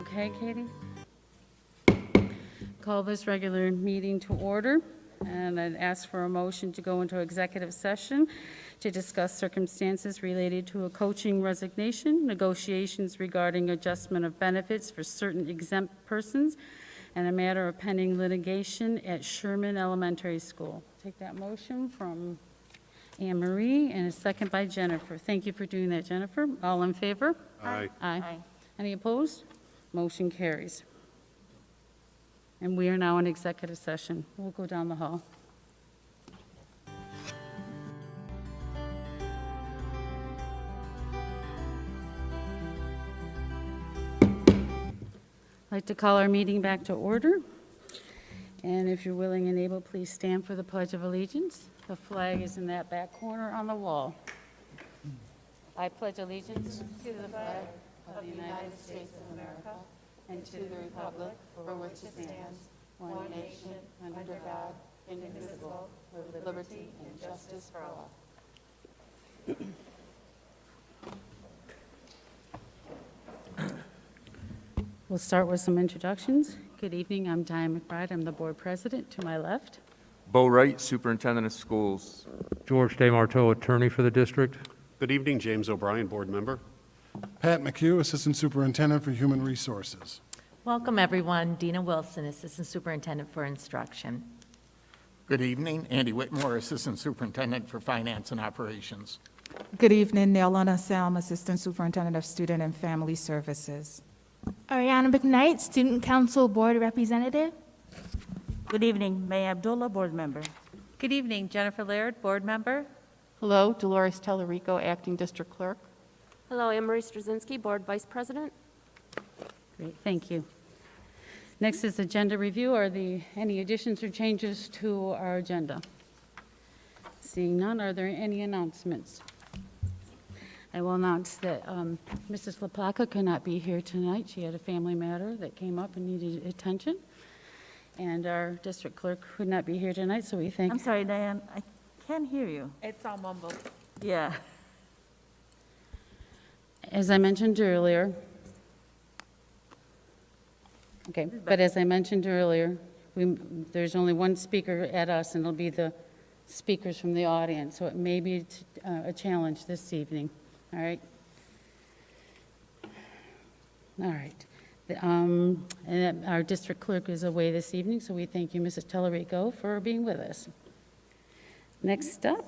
Okay, Katie? Call this regular meeting to order, and I'd ask for a motion to go into executive session to discuss circumstances related to a coaching resignation, negotiations regarding adjustment of benefits for certain exempt persons, and a matter of pending litigation at Sherman Elementary School. Take that motion from Anne Marie, and a second by Jennifer. Thank you for doing that, Jennifer. All in favor? Aye. Aye. Any opposed? Motion carries. And we are now in executive session. We'll go down the hall. I'd like to call our meeting back to order. And if you're willing and able, please stand for the Pledge of Allegiance. The flag is in that back corner on the wall. I pledge allegiance to the flag of the United States of America and to the republic for which it stands, one nation, under God, indivisible, with liberty and justice for all. We'll start with some introductions. Good evening, I'm Diane McBride. I'm the board president. To my left. Bo Wright, Superintendent of Schools. George DeMarteau, attorney for the district. Good evening, James O'Brien, board member. Pat McHugh, Assistant Superintendent for Human Resources. Welcome, everyone. Dina Wilson, Assistant Superintendent for Instruction. Good evening. Andy Whitmore, Assistant Superintendent for Finance and Operations. Good evening, Nelana Salm, Assistant Superintendent of Student and Family Services. Ariana McKnight, Student Council Board Representative. Good evening, May Abdullah, board member. Good evening, Jennifer Laird, Board Member. Hello, Dolores Tellerico, Acting District Clerk. Hello, Anne-Marie Straczynski, Board Vice President. Great, thank you. Next is agenda review. Are there any additions or changes to our agenda? Seeing none, are there any announcements? I will announce that Mrs. LaPlaca could not be here tonight. She had a family matter that came up and needed attention. And our district clerk could not be here tonight, so we thank. I'm sorry, Diane, I can't hear you. It's all mumbled. Yeah. As I mentioned earlier, as I mentioned earlier, there's only one speaker at us, and it'll be the speakers from the audience, so it may be a challenge this evening. All right? All right. And our district clerk is away this evening, so we thank you, Mrs. Tellerico, for being with us. Next up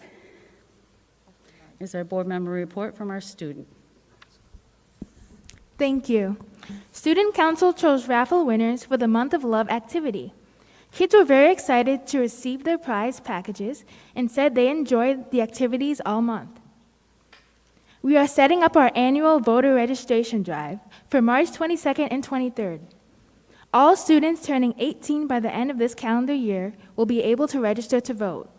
is our board member report from our student. Thank you. Student Council chose raffle winners for the Month of Love activity. Kids were very excited to receive their prize packages and said they enjoyed the activities all month. We are setting up our annual voter registration drive for March 22nd and 23rd. All students turning 18 by the end of this calendar year will be able to register to vote.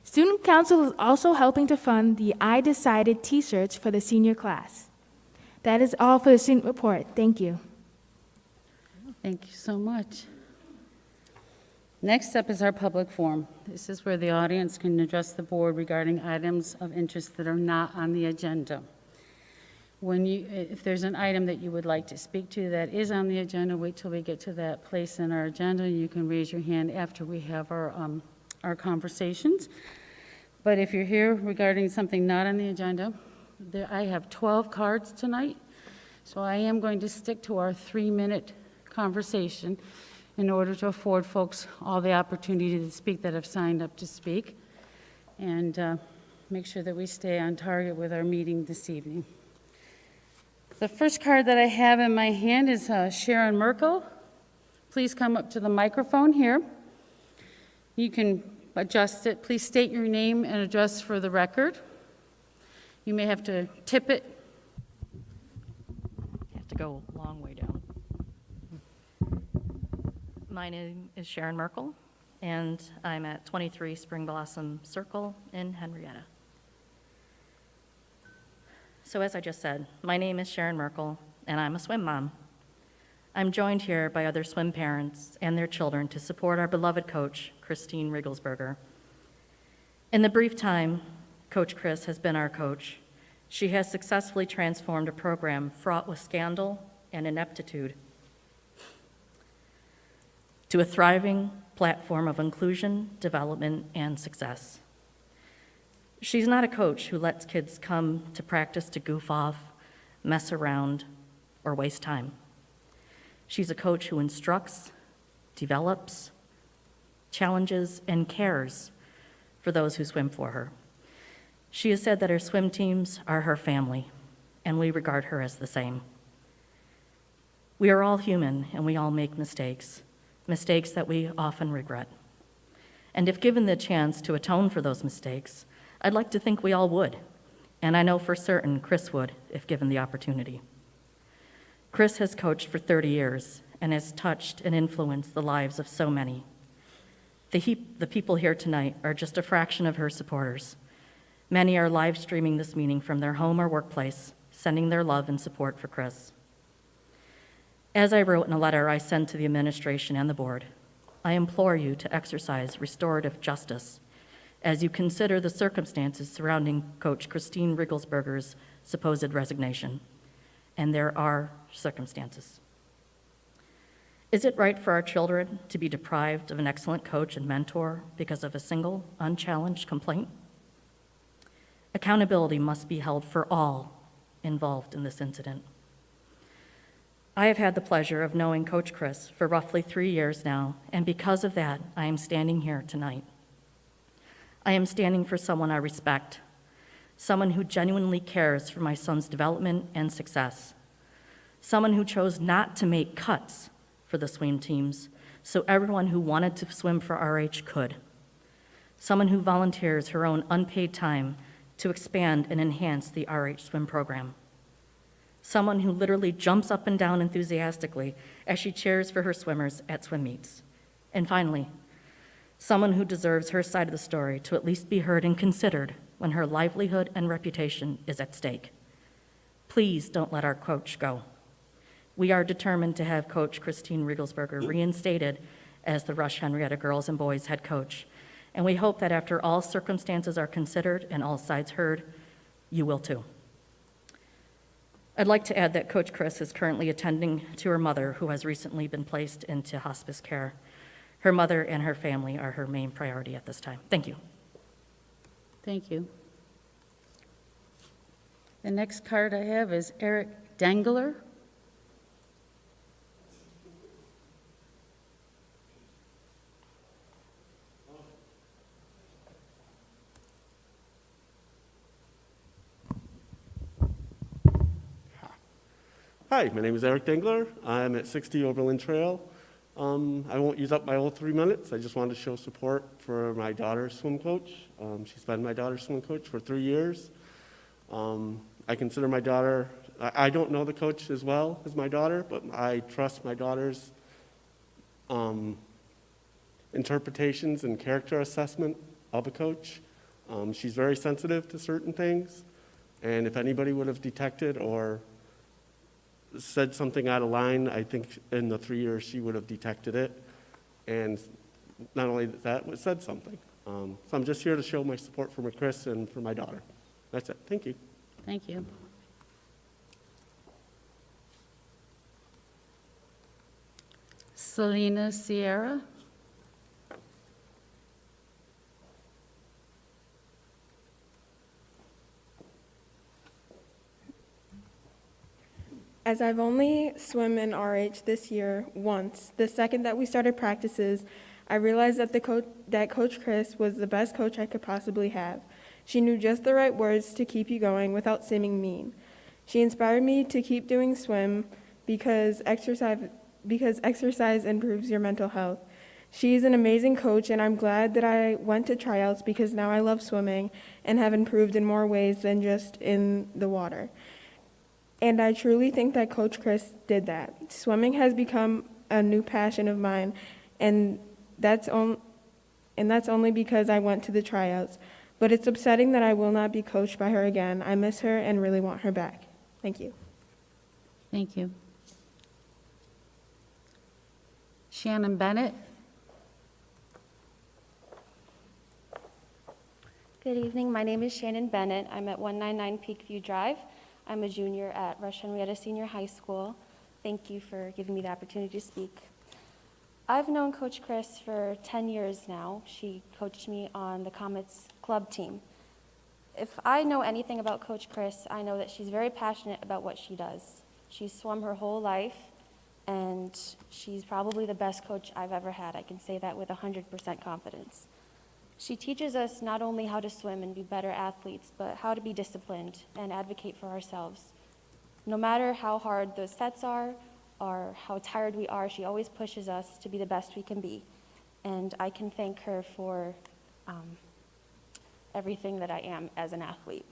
Student Council is also helping to fund the I Decided t-shirts for the senior class. That is all for the student report. Thank you. Thank you so much. Next up is our public forum. This is where the audience can address the board regarding items of interest that are not on the agenda. If there's an item that you would like to speak to that is on the agenda, wait till we get to that place in our agenda. You can raise your hand after we have our conversations. But if you're here regarding something not on the agenda, I have 12 cards tonight, so I am going to stick to our 3-minute conversation in order to afford folks all the opportunity to speak that have signed up to speak, and make sure that we stay on target with our meeting this evening. The first card that I have in my hand is Sharon Merkel. Please come up to the microphone here. You can adjust it. Please state your name and address for the record. You may have to tip it. You have to go a long way down. My name is Sharon Merkel, and I'm at 23 Spring Blossom Circle in Henrietta. So as I just said, my name is Sharon Merkel, and I'm a swim mom. I'm joined here by other swim parents and their children to support our beloved coach, Christine Rigglesberger. In the brief time Coach Chris has been our coach, she has successfully transformed a program fraught with scandal, and ineptitude to a thriving platform of inclusion, development, and success. She's not a coach who lets kids come to practice to goof off, mess around, or waste time. She's a coach who instructs, develops, challenges, and cares for those who swim for her. She has said that her swim teams are her family, and we regard her as the same. We are all human, and we all make mistakes that we often regret. And if given the chance to atone for those mistakes, I'd like to think we all would, and I know for certain Chris would if given the opportunity. Chris has coached for 30 years and has touched and influenced the lives of so many. The people here tonight are just a fraction of her supporters. Many are live streaming this meeting from their home or workplace, sending their love and support for Chris. As I wrote in a letter I sent to the administration and the board, I implore you to exercise restorative justice as you consider the circumstances surrounding Coach Christine Rigglesberger's supposed resignation. And there are circumstances. Is it right for our children to be deprived of an excellent coach and mentor because of a single, unchallenged complaint? Accountability must be held for all involved in this incident. I have had the pleasure of knowing Coach Chris for roughly 3 years now, and because of that, I am standing here tonight. I am standing for someone I respect, someone who genuinely cares for my son's development and success, someone who chose not to make cuts for the swim teams so everyone who wanted to swim for RH could, someone who volunteers her own unpaid time to expand and enhance the RH swim program, someone who literally jumps up and down enthusiastically as she cheers for her swimmers at swim meets, and finally, someone who deserves her side of the story to at least be heard and considered when her livelihood and reputation is at stake. Please don't let our coach go. We are determined to have Coach Christine Rigglesberger reinstated as the Rush-Henrietta girls and boys head coach, and we hope that after all circumstances are considered and all sides heard, you will too. I'd like to add that Coach Chris is currently attending to her mother, who has recently been placed into hospice care. Her mother and her family are her main priority at this time. Thank you. Thank you. The next card I have is Eric Dangler. Hi, my name is Eric Dangler. I'm at 60 Overland Trail. I won't use up my whole 3 minutes. I just wanted to show support for my daughter's swim coach. She's been my daughter's swim coach for 3 years. I consider my daughter, I don't know the coach as well as my daughter, but I trust my daughter's interpretations and character assessment of a coach. She's very sensitive to certain things, and if anybody would have detected or said something out of line, I think in the 3 years she would have detected it, and not only that, but said something. So I'm just here to show my support for my Chris and for my daughter. That's it. Thank you. Thank you. Selena Sierra. As I've only swum in RH this year once, the second that we started practices, I realized that Coach Chris was the best coach I could possibly have. She knew just the right words to keep you going without seeming mean. She inspired me to keep doing swim because exercise improves your mental health. She's an amazing coach, and I'm glad that I went to tryouts because now I love swimming and have improved in more ways than just in the water. And I truly think that Coach Chris did that. Swimming has become a new passion of mine, and that's only because I went to the tryouts. But it's upsetting that I will not be coached by her again. I miss her and really want her back. Thank you. Thank you. Shannon Bennett. Good evening. My name is Shannon Bennett. I'm at 199 Peakview Drive. I'm a junior at Rush-Henrietta Senior High School. Thank you for giving me the opportunity to speak. I've known Coach Chris for 10 years now. She coached me on the Comets club team. If I know anything about Coach Chris, I know that she's very passionate about what she does. She's swum her whole life, and she's probably the best coach I've ever had. I can say that with 100% confidence. She teaches us not only how to swim and be better athletes, but how to be disciplined and advocate for ourselves. No matter how hard those sets are or how tired we are, she always pushes us to be the best we can be. And I can thank her for everything that I am as an athlete.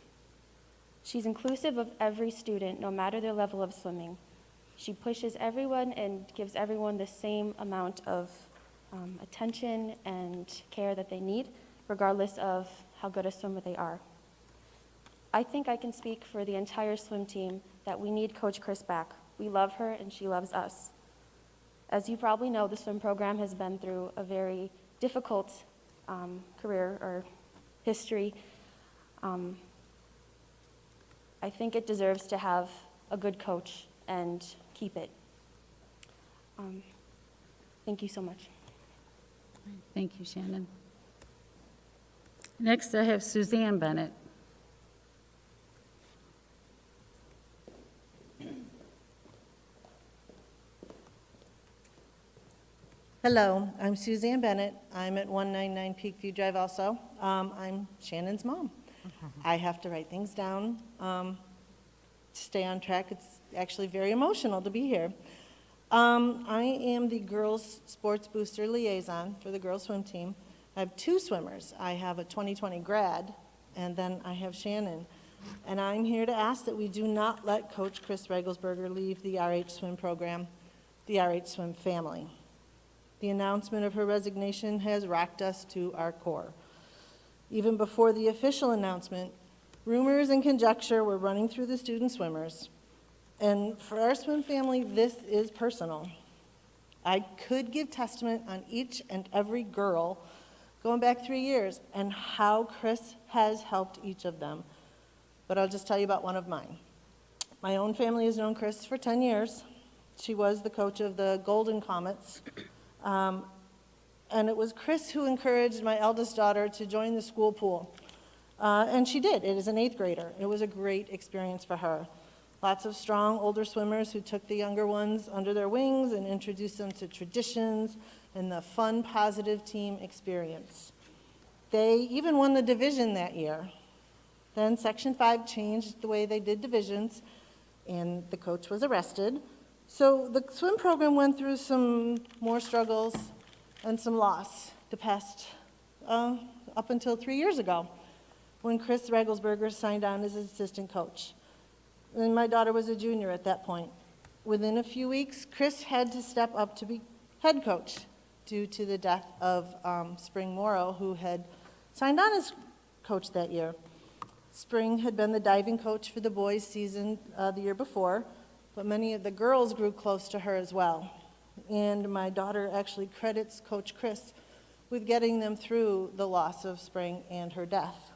She's inclusive of every student, no matter their level of swimming. She pushes everyone and gives everyone the same amount of attention and care that they need, regardless of how good a swimmer they are. I think I can speak for the entire swim team that we need Coach Chris back. We love her and she loves us. As you probably know, the swim program has been through a very difficult career or history. I think it deserves to have a good coach and keep it. Thank you so much. Thank you, Shannon. Next, I have Suzanne Bennett. Hello, I'm Suzanne Bennett. I'm at 199 Peakview Drive also. I'm Shannon's mom. I have to write things down to stay on track. It's actually very emotional to be here. I am the girls sports booster liaison for the girls swim team. I have two swimmers. I have a 2020 grad, and then I have Shannon. And I'm here to ask that we do not let Coach Chris Regelsberger leave the RH Swim program, the RH Swim family. The announcement of her resignation has rocked us to our core. Even before the official announcement, rumors and conjecture were running through the student swimmers. And for our swim family, this is personal. I could give testament on each and every girl going back 3 years and how Chris has helped each of them. But I'll just tell you about one of mine. My own family has known Chris for 10 years. She was the coach of the Golden Comets. And it was Chris who encouraged my eldest daughter to join the school pool. And she did. It is an 8th grader. It was a great experience for her. Lots of strong older swimmers who took the younger ones under their wings and introduced them to traditions and the fun, positive team experience. They even won the division that year. Then Section 5 changed the way they did divisions, and the coach was arrested. So the swim program went through some more struggles and some loss the past, up until 3 years ago, when Chris Regelsberger signed on as assistant coach. And my daughter was a junior at that point. Within a few weeks, Chris had to step up to be head coach due to the death of Spring Monroe, who had signed on as coach that year. Spring had been the diving coach for the boys' season the year before, but many of the girls grew close to her as well. And my daughter actually credits Coach Chris with getting them through the loss of Spring and her death.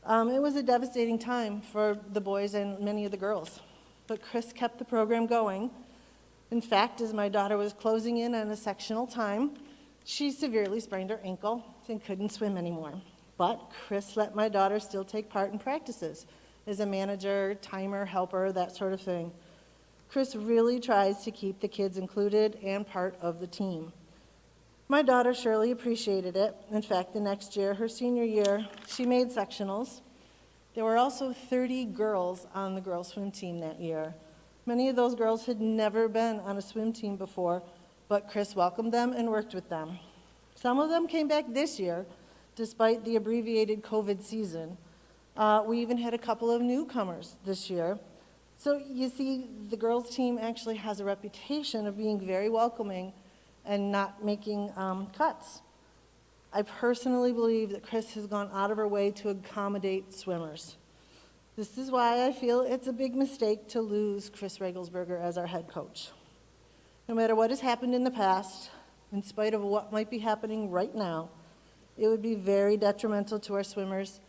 It was a devastating time for the boys and many of the girls, but Chris kept the program going. In fact, as my daughter was closing in on a sectional time, she severely sprained her ankle and couldn't swim anymore. But Chris let my daughter still take part in practices as a manager, timer, helper, that sort of thing. Chris really tries to keep the kids included and part of the team. My daughter surely appreciated it. In fact, the next year, her senior year, she made sectionals. There were also 30 girls on the girls' swim team that year. Many of those girls had never been on a swim team before, but Chris welcomed them and worked with them. Some of them came back this year, despite the abbreviated COVID season. We even had a couple of newcomers this year. So you see, the girls' team actually has a reputation of being very welcoming and not making cuts. I personally believe that Chris has gone out of her way to accommodate swimmers. This is why I feel it's a big mistake to lose Chris Regelsberger as our head coach. No matter what has happened in the past, in spite of what might be happening right now, it would be very detrimental to our swimmers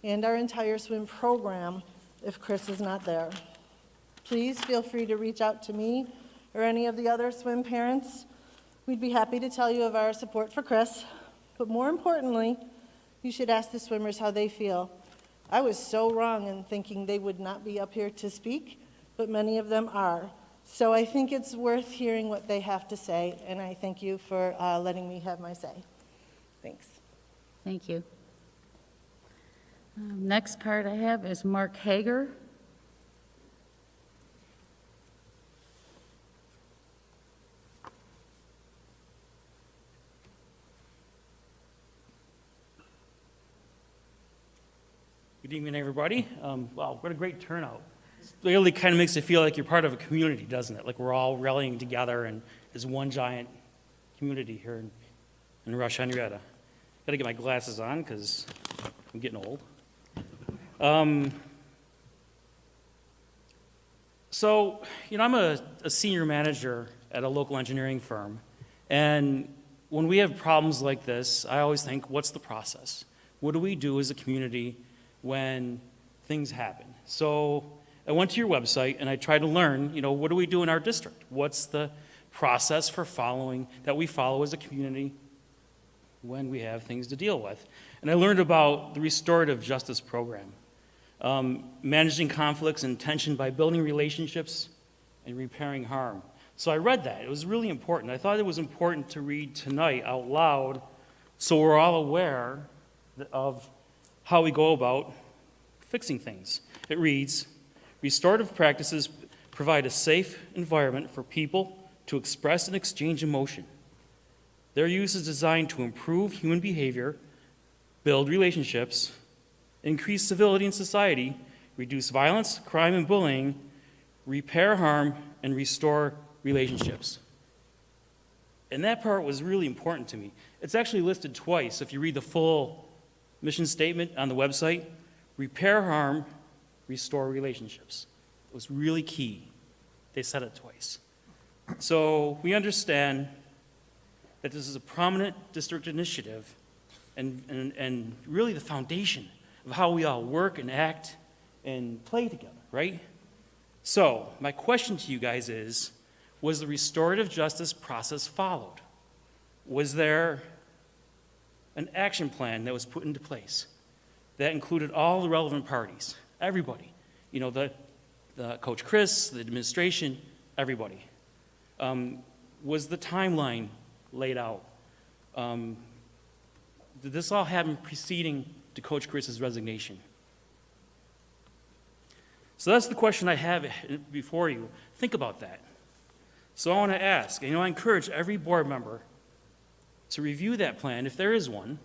and our entire swim program if Chris is not there. Please feel free to reach out to me or any of the other swim parents, we'd be happy to tell you of our support for Chris. But more importantly, you should ask the swimmers how they feel. I was so wrong in thinking they would not be up here to speak, but many of them are. So I think it's worth hearing what they have to say, and I thank you for letting me have my say. Thanks. Thank you. Next card I have is Mark Hager. Good evening, everybody. Wow, what a great turnout. It really kind of makes it feel like you're part of a community, doesn't it? Like we're all rallying together and as one giant community here in Rush-Henrietta. Got to get my glasses on because I'm getting old. So, I'm a senior manager at a local engineering firm, and when we have problems like this, I always think, what's the process? What do we do as a community when things happen? So I went to your website and I tried to learn, what do we do in our district? What's the process that we follow as a community when we have things to deal with? And I learned about the restorative justice program, managing conflicts and tension by building relationships and repairing harm. So I read that. It was really important. I thought it was important to read tonight out loud so we're all aware of how we go about fixing things. It reads, restorative practices provide a safe environment for people to express and exchange emotion. Their use is designed to improve human behavior, build relationships, increase civility in society, reduce violence, crime, and bullying, repair harm, and restore relationships. And that part was really important to me. It's actually listed twice. If you read the full mission statement on the website, repair harm, restore relationships. It was really key. They said it twice. So we understand that this is a prominent district initiative and really the foundation of how we all work and act and play together, right? So my question to you guys is, was the restorative justice process followed? Was there an action plan that was put into place that included all the relevant parties, everybody, the Coach Chris, the administration, everybody? Was the timeline laid out? Did this all happen preceding to Coach Chris's resignation? So that's the question I have before you. Think about that. So I want to ask, I encourage every board member to review that plan, if there is one,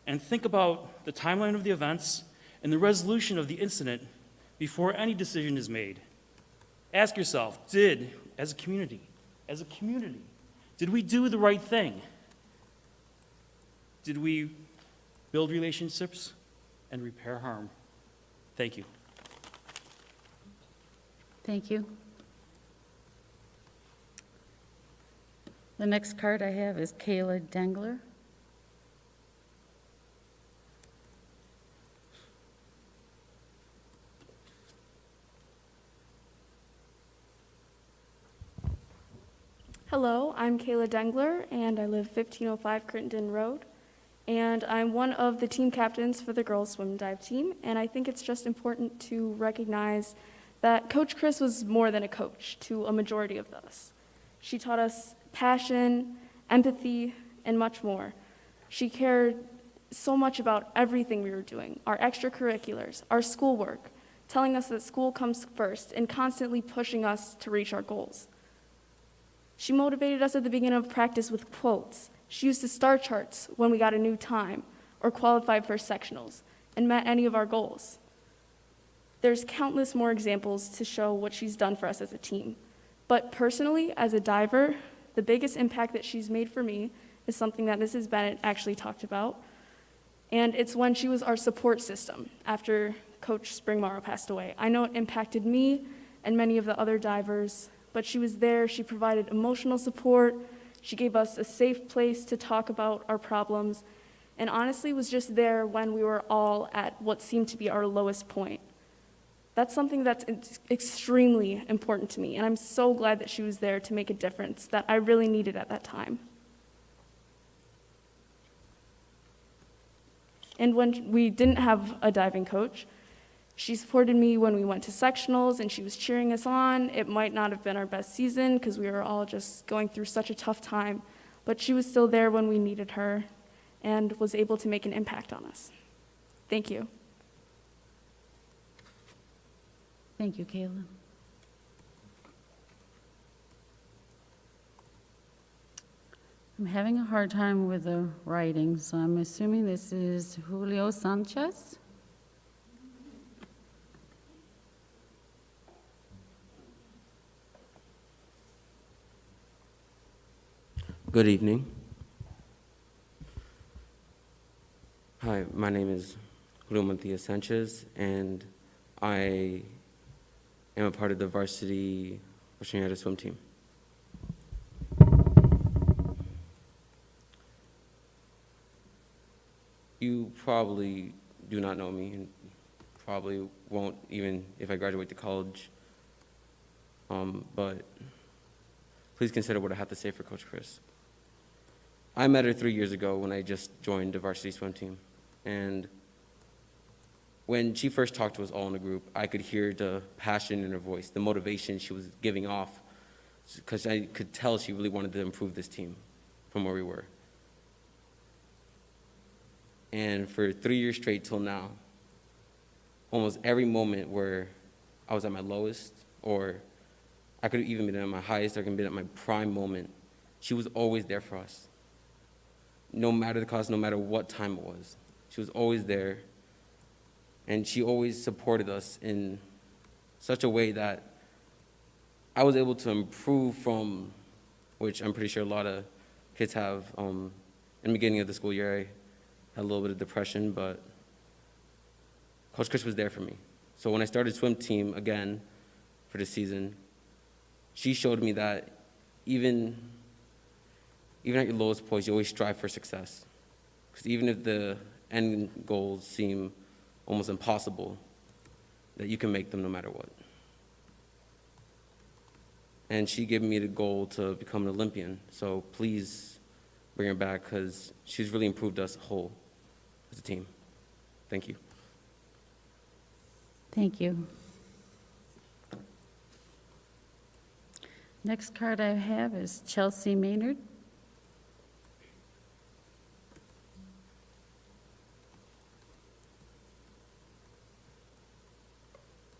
and think about the timeline of the events and the resolution of the incident before any decision is made. Ask yourself, as a community, did we do the right thing? Did we build relationships and repair harm? Thank you. Thank you. The next card I have is Kayla Dengler. Hello, I'm Kayla Dengler, and I live 1505 Crittenden Road. And I'm one of the team captains for the girls swim and dive team, and I think it's just important to recognize that Coach Chris was more than a coach to a majority of us. She taught us passion, empathy, and much more. She cared so much about everything we were doing, our extracurriculars, our schoolwork, telling us that school comes first and constantly pushing us to reach our goals. She motivated us at the beginning of practice with quotes. She used the star charts when we got a new time or qualified for sectionals and met any of our goals. There's countless more examples to show what she's done for us as a team. But personally, as a diver, the biggest impact that she's made for me is something that Mrs. Bennett actually talked about, and it's when she was our support system after Coach Springmorrow passed away. I know it impacted me and many of the other divers, but she was there, she provided emotional support, she gave us a safe place to talk about our problems, and honestly was just there when we were all at what seemed to be our lowest point. That's something that's extremely important to me, and I'm so glad that she was there to make a difference that I really needed at that time. And when we didn't have a diving coach, she supported me when we went to sectionals, and she was cheering us on. It might not have been our best season because we were all just going through such a tough time, but she was still there when we needed her and was able to make an impact on us. Thank you. Thank you, Kayla. I'm having a hard time with the writing, so I'm assuming this is Julio Sanchez. Good evening. Hi, my name is Julio Sanchez, and I am a part of the varsity Rush-Henrietta swim team. You probably do not know me, and probably won't even if I graduate to college, but please consider what I have to say for Coach Chris. I met her 3 years ago when I just joined the varsity swim team, and when she first talked to us all in the group, I could hear the passion in her voice, the motivation she was giving off, because I could tell she really wanted to improve this team from where we were. And for 3 years straight till now, almost every moment where I was at my lowest, or I could have even been at my highest, or I could have been at my prime moment, she was always there for us. No matter the cost, no matter what time it was. She was always there, and she always supported us in such a way that I was able to improve from, which I'm pretty sure a lot of kids have. In the beginning of the school year, I had a little bit of depression, but Coach Chris was there for me. So when I started swim team again for the season, she showed me that even at your lowest point, you always strive for success. Because even if the end goals seem almost impossible, that you can make them no matter what. And she gave me the goal to become an Olympian. So please bring her back, because she's really improved us whole as a team. Thank you. Thank you. Next card I have is Chelsea Maynard.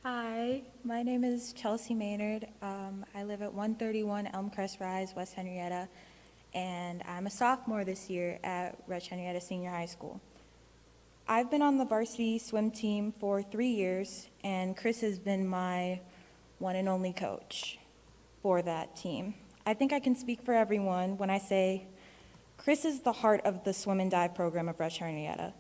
Hi, my name is Chelsea Maynard. I live at 131 Elmcrest Rise, West Henrietta, and I'm a sophomore this year at Rush-Henrietta Senior High School. I've been on the varsity swim team for 3 years, and Chris has been my one and only coach for that team. I think I can speak for everyone when I say Chris is the heart of the swim and dive program of Rush-Henrietta.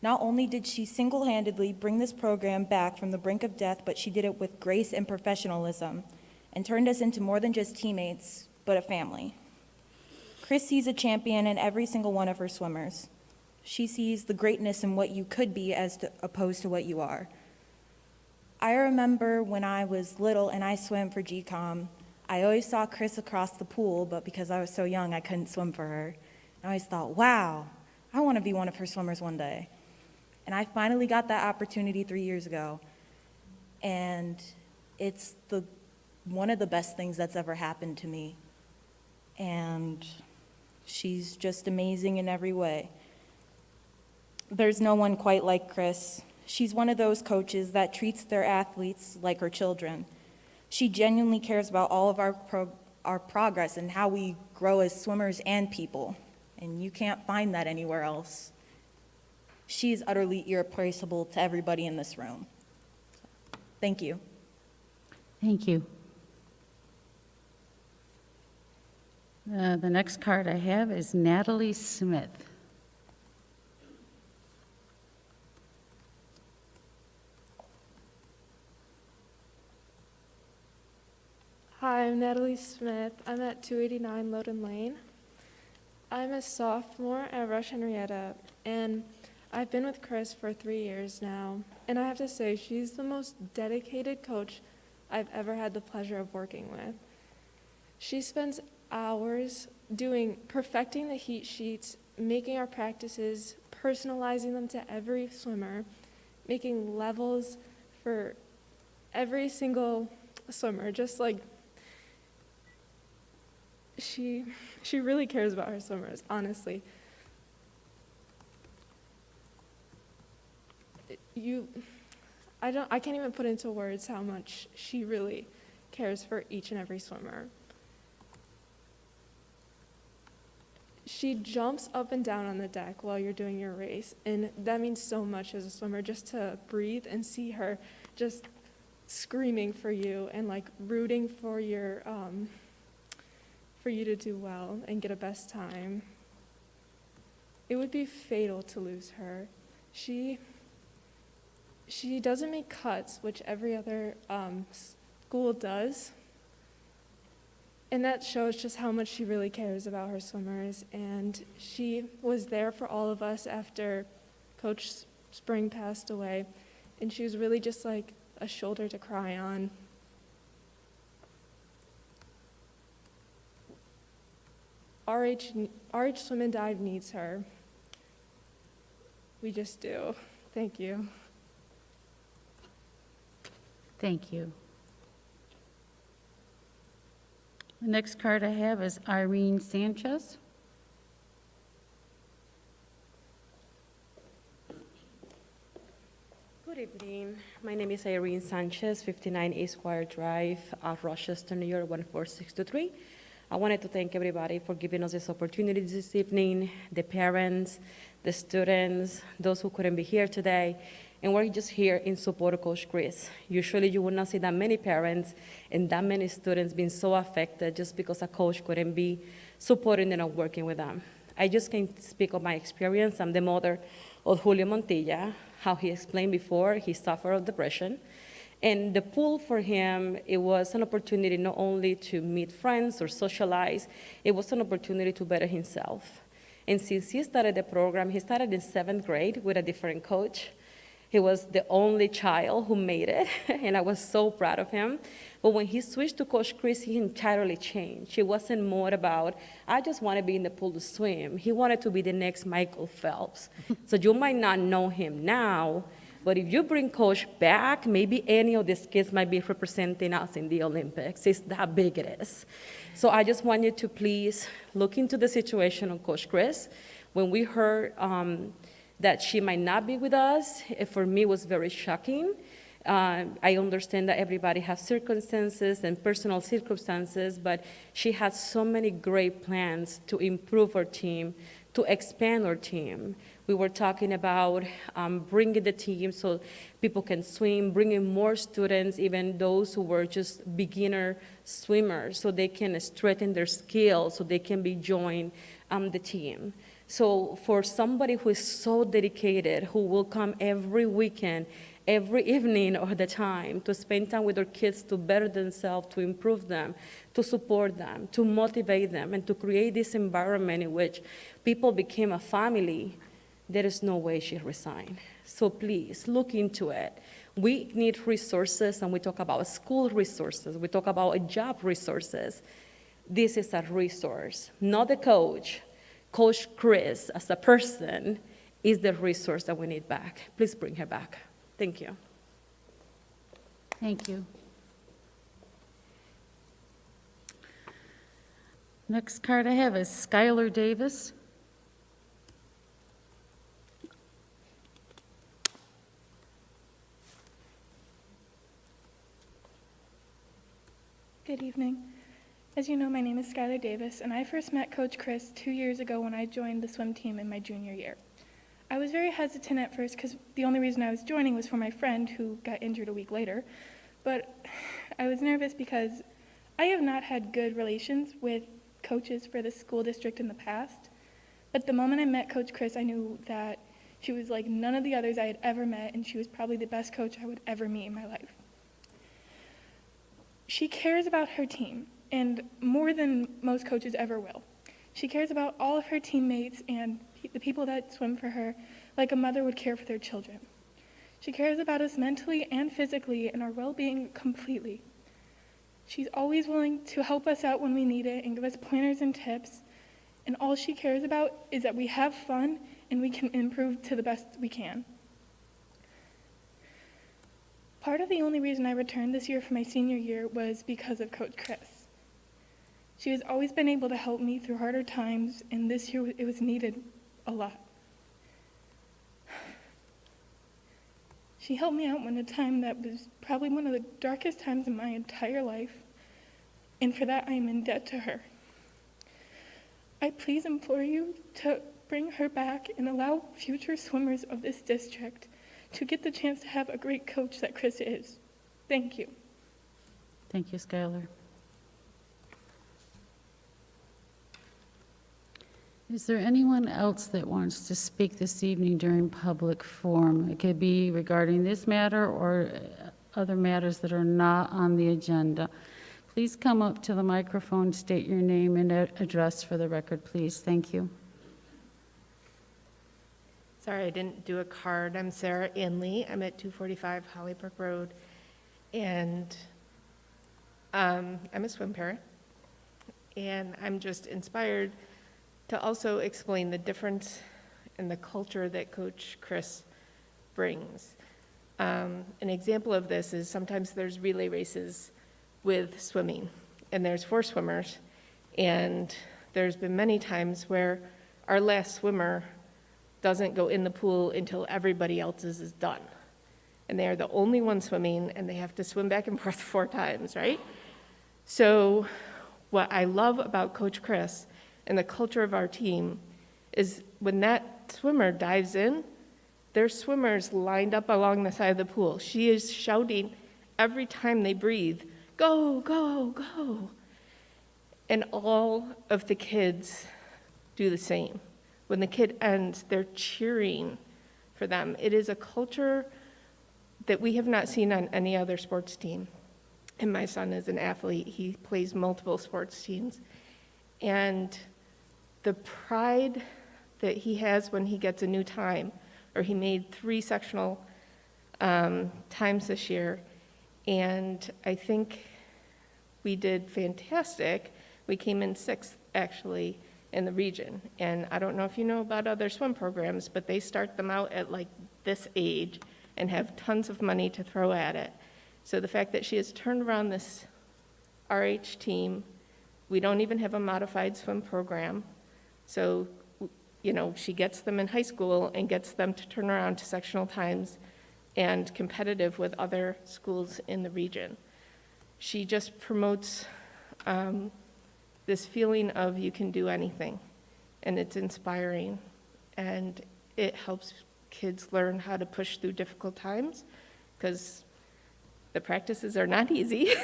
Not only did she single-handedly bring this program back from the brink of death, but she did it with grace and professionalism and turned us into more than just teammates, but a family. Chris sees a champion in every single one of her swimmers. She sees the greatness in what you could be as opposed to what you are. I remember when I was little and I swam for GCOM, I always saw Chris across the pool, but because I was so young, I couldn't swim for her. I always thought, wow, I want to be one of her swimmers one day. And I finally got that opportunity 3 years ago. And it's one of the best things that's ever happened to me. And she's just amazing in every way. There's no one quite like Chris. She's one of those coaches that treats their athletes like her children. She genuinely cares about all of our progress and how we grow as swimmers and people. And you can't find that anywhere else. She is utterly irreplaceable to everybody in this room. Thank you. Thank you. The next card I have is Natalie Smith. Hi, I'm Natalie Smith. I'm at 289 Loden Lane. I'm a sophomore at Rush-Henrietta, and I've been with Chris for 3 years now, and I have to say she's the most dedicated coach I've ever had the pleasure of working with. She spends hours perfecting the heat sheets, making our practices, personalizing them to every swimmer, making levels for every single swimmer, just like she really cares about her swimmers, honestly. I can't even put into words how much she really cares for each and every swimmer. She jumps up and down on the deck while you're doing your race, and that means so much as a swimmer, just to breathe and see her just screaming for you and like rooting for you to do well and get a best time. It would be fatal to lose her. She doesn't make cuts, which every other school does. And that shows just how much she really cares about her swimmers. And she was there for all of us after Coach Spring passed away. And she was really just like a shoulder to cry on. RH Swim and Dive needs her. We just do. Thank you. Thank you. The next card I have is Irene Sanchez. Good evening. My name is Irene Sanchez, 59 Esquire Drive, Rochester, New York, 14623. I wanted to thank everybody for giving us this opportunity this evening, the parents, the students, those who couldn't be here today. And we're just here in support of Coach Chris. Usually you will not see that many parents and that many students being so affected just because a coach couldn't be supporting them or working with them. I just can speak of my experience. I'm the mother of Julio Montilla. How he explained before, he suffered of depression. And the pool for him, it was an opportunity not only to meet friends or socialize, it was an opportunity to better himself. And since he started the program, he started in 7th grade with a different coach. He was the only child who made it, and I was so proud of him. But when he switched to Coach Chris, he entirely changed. It wasn't more about, I just want to be in the pool to swim. He wanted to be the next Michael Phelps. So you might not know him now, but if you bring Coach back, maybe any of these kids might be representing us in the Olympics. It's that big it is. So I just want you to please look into the situation of Coach Chris. When we heard that she might not be with us, for me it was very shocking. I understand that everybody has circumstances and personal circumstances, but she had so many great plans to improve our team, to expand our team. We were talking about bringing the team so people can swim, bringing more students, even those who were just beginner swimmers, so they can strengthen their skills, so they can be joined the team. So for somebody who is so dedicated, who will come every weekend, every evening all the time, to spend time with their kids to better themselves, to improve them, to support them, to motivate them, and to create this environment in which people became a family, there is no way she resigned. So please, look into it. We need resources, and we talk about school resources. We talk about job resources. This is a resource, not the coach. Coach Chris, as a person, is the resource that we need back. Please bring her back. Thank you. Thank you. Next card I have is Skylar Davis. Good evening. As you know, my name is Skylar Davis, and I first met Coach Chris 2 years ago when I joined the swim team in my junior year. I was very hesitant at first because the only reason I was joining was for my friend who got injured a week later. But I was nervous because I have not had good relations with coaches for the school district in the past. But the moment I met Coach Chris, I knew that she was like none of the others I had ever met, and she was probably the best coach I would ever meet in my life. She cares about her team, and more than most coaches ever will. She cares about all of her teammates and the people that swim for her like a mother would care for their children. She cares about us mentally and physically and our well-being completely. She's always willing to help us out when we need it and give us pointers and tips. And all she cares about is that we have fun and we can improve to the best we can. Part of the only reason I returned this year for my senior year was because of Coach Chris. She has always been able to help me through harder times, and this year it was needed a lot. She helped me out in a time that was probably one of the darkest times in my entire life, and for that I am in debt to her. I please implore you to bring her back and allow future swimmers of this district to get the chance to have a great coach that Chris is. Thank you. Thank you, Skylar. Is there anyone else that wants to speak this evening during public forum? It could be regarding this matter or other matters that are not on the agenda. Please come up to the microphone, state your name and address for the record, please. Thank you. Sorry, I didn't do a card. I'm Sarah Inley. I'm at 245 Hollybrook Road, and I'm a swim parent, and I'm just inspired to also explain the difference in the culture that Coach Chris brings. An example of this is sometimes there's relay races with swimming, and there's 4 swimmers, and there's been many times where our last swimmer doesn't go in the pool until everybody else's is done. And they are the only one swimming, and they have to swim back and forth 4 times, right? So what I love about Coach Chris and the culture of our team is when that swimmer dives in, there's swimmers lined up along the side of the pool. She is shouting every time they breathe, "Go, go, go." And all of the kids do the same. When the kid ends, they're cheering for them. It is a culture that we have not seen on any other sports team. And my son is an athlete. He plays multiple sports teams. And the pride that he has when he gets a new time, or he made 3 sectional times this year, and I think we did fantastic. We came in 6th, actually, in the region. And I don't know if you know about other swim programs, but they start them out at like this age and have tons of money to throw at it. So the fact that she has turned around this RH team, we don't even have a modified swim program. So, you know, she gets them in high school and gets them to turn around to sectional times and competitive with other schools in the region. She just promotes this feeling of you can do anything, and it's inspiring, and it helps kids learn how to push through difficult times, because the practices are not easy.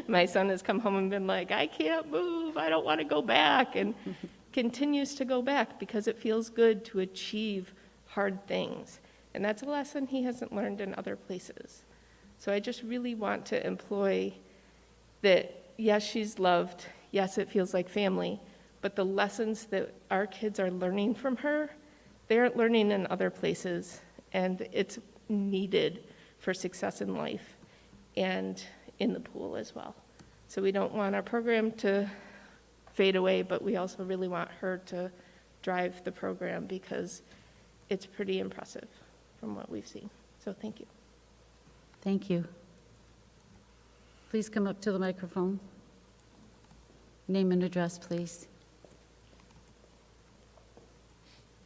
My son has come home and been like, "I can't move, I don't want to go back," and continues to go back because it feels good to achieve hard things. And that's a lesson he hasn't learned in other places. So I just really want to employ that, yes, she's loved, yes, it feels like family, but the lessons that our kids are learning from her, they aren't learning in other places, and it's needed for success in life and in the pool as well. So we don't want our program to fade away, but we also really want her to drive the program because it's pretty impressive from what we've seen. So thank you. Thank you. Please come up to the microphone. Name and address, please.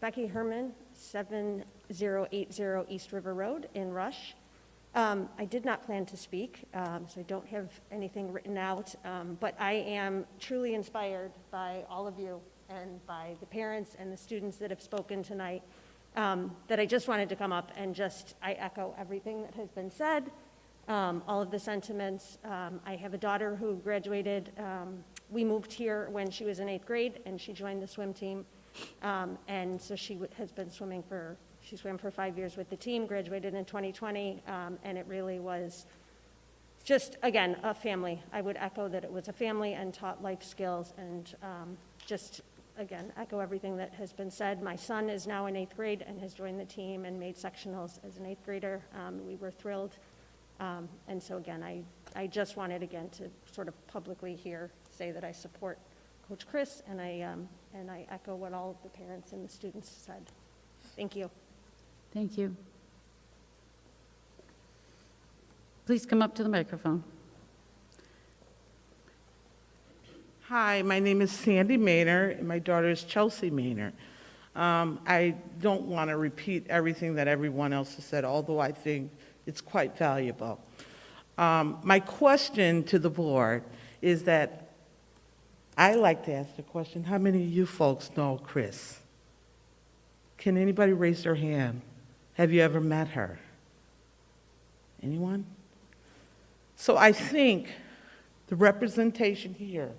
Becky Herman, 7080 East River Road in Rush. I did not plan to speak, so I don't have anything written out, but I am truly inspired by all of you and by the parents and the students that have spoken tonight, that I just wanted to come up and I echo everything that has been said, all of the sentiments. I have a daughter who graduated. We moved here when she was in 8th grade, and she joined the swim team. And so she has been swimming she swam for 5 years with the team, graduated in 2020, and it really was just, again, a family. I would echo that it was a family and taught life skills, and just again, echo everything that has been said. My son is now in 8th grade and has joined the team and made sectionals as an 8th grader. We were thrilled. And so again, I just wanted again to sort of publicly here say that I support Coach Chris, and I echo what all of the parents and the students said. Thank you. Thank you. Please come up to the microphone. Hi, my name is Sandy Maynard, and my daughter is Chelsea Maynard. I don't want to repeat everything that everyone else has said, although I think it's quite valuable. My question to the board is that I like to ask the question, how many of you folks know Chris? Can anybody raise their hand? Have you ever met her? Anyone? So I think the representation here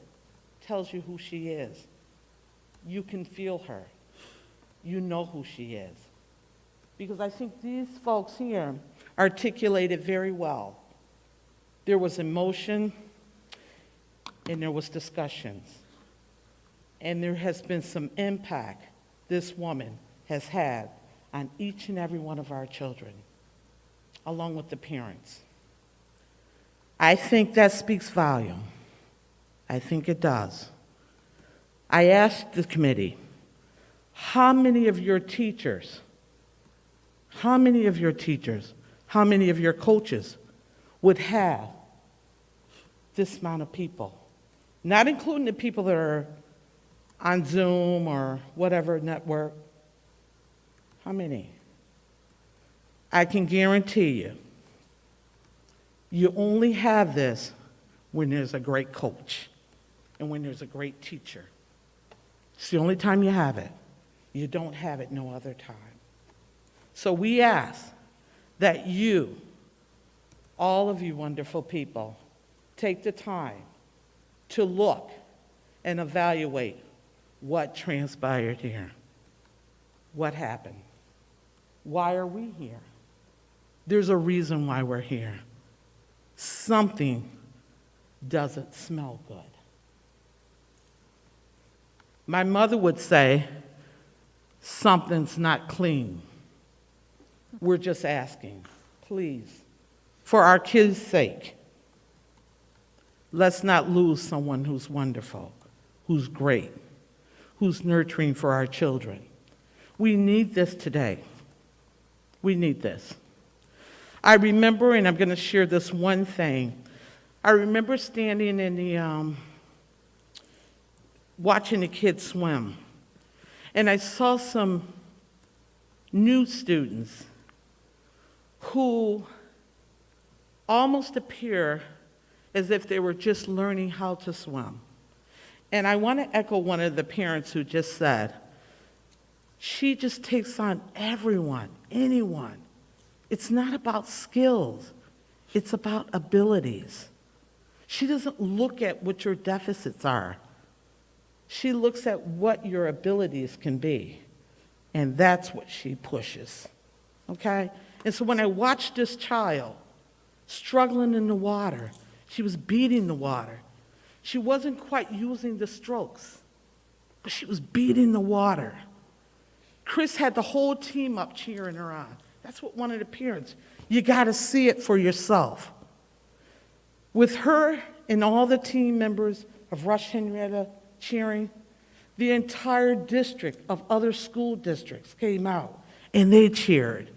tells you who she is. You can feel her. You know who she is. Because I think these folks here articulate it very well. There was emotion and there was discussions. And there has been some impact this woman has had on each and every one of our children, along with the parents. I think that speaks volume. I think it does. I asked the committee, how many of your teachers, how many of your coaches would have this amount of people? Not including the people that are on Zoom or whatever network. How many? I can guarantee you only have this when there's a great coach and when there's a great teacher. It's the only time you have it. You don't have it no other time. So we ask that you, all of you wonderful people, take the time to look and evaluate what transpired here. What happened? Why are we here? There's a reason why we're here. Something doesn't smell good. My mother would say, something's not clean. We're just asking, please, for our kids' sake, let's not lose someone who's wonderful, who's great, who's nurturing for our children. We need this today. We need this. I remember, and I'm going to share this one thing. I remember standing in the, watching the kids swim, and I saw some new students who almost appear as if they were just learning how to swim. And I want to echo one of the parents who just said, she just takes on everyone, anyone. It's not about skills, it's about abilities. She doesn't look at what your deficits are. She looks at what your abilities can be, and that's what she pushes, okay? And so when I watched this child struggling in the water, she was beating the water. She wasn't quite using the strokes, but she was beating the water. Chris had the whole team up cheering her on. That's what one of the parents, you gotta see it for yourself. With her and all the team members of Rush-Henrietta cheering, the entire district of other school districts came out and they cheered.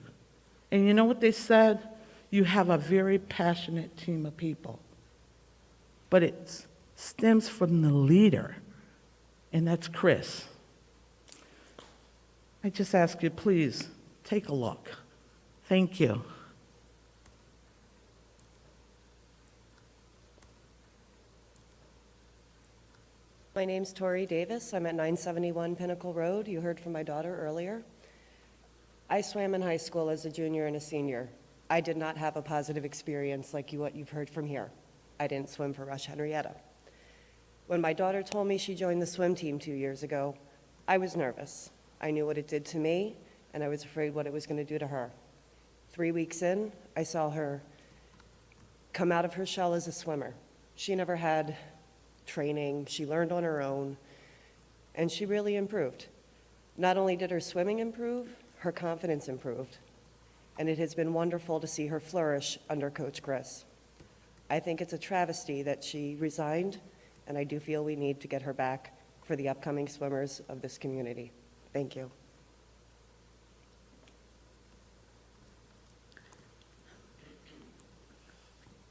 And you know what they said? You have a very passionate team of people. But it stems from the leader, and that's Chris. I just ask you, please, take a look. Thank you. My name's Tori Davis. I'm at 971 Pinnacle Road. You heard from my daughter earlier. I swam in high school as a junior and a senior. I did not have a positive experience like what you've heard from here. I didn't swim for Rush-Henrietta. When my daughter told me she joined the swim team 2 years ago, I was nervous. I knew what it did to me, and I was afraid what it was going to do to her. 3 weeks in, I saw her come out of her shell as a swimmer. She never had training. She learned on her own. and she really improved. Not only did her swimming improve, her confidence improved, and it has been wonderful to see her flourish under Coach Chris. I think it's a travesty that she resigned, and I do feel we need to get her back for the upcoming swimmers of this community. Thank you.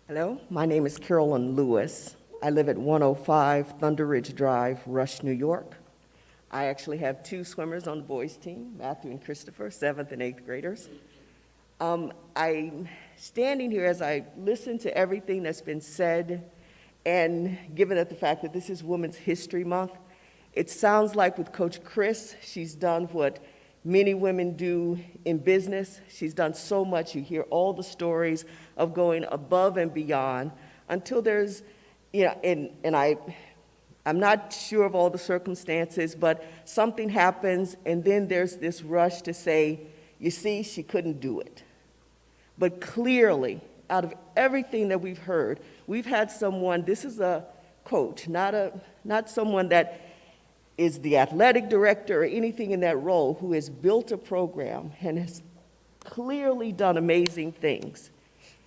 Hello, my name is Carolyn Lewis. I live at 105 Thunder Ridge Drive, Rush, New York. I actually have 2 swimmers on the boys' team, Matthew and Christopher, 7th and 8th graders. I'm standing here as I listen to everything that's been said, and given that the fact that this is Women's History Month, it sounds like with Coach Chris, she's done what many women do in business. She's done so much. You hear all the stories of going above and beyond until there's, and I'm not sure of all the circumstances, but something happens, and then there's this rush to say, you see, she couldn't do it. But clearly, out of everything that we've heard, we've had someone, this is a coach, not someone that is the athletic director or anything in that role, who has built a program and has clearly done amazing things.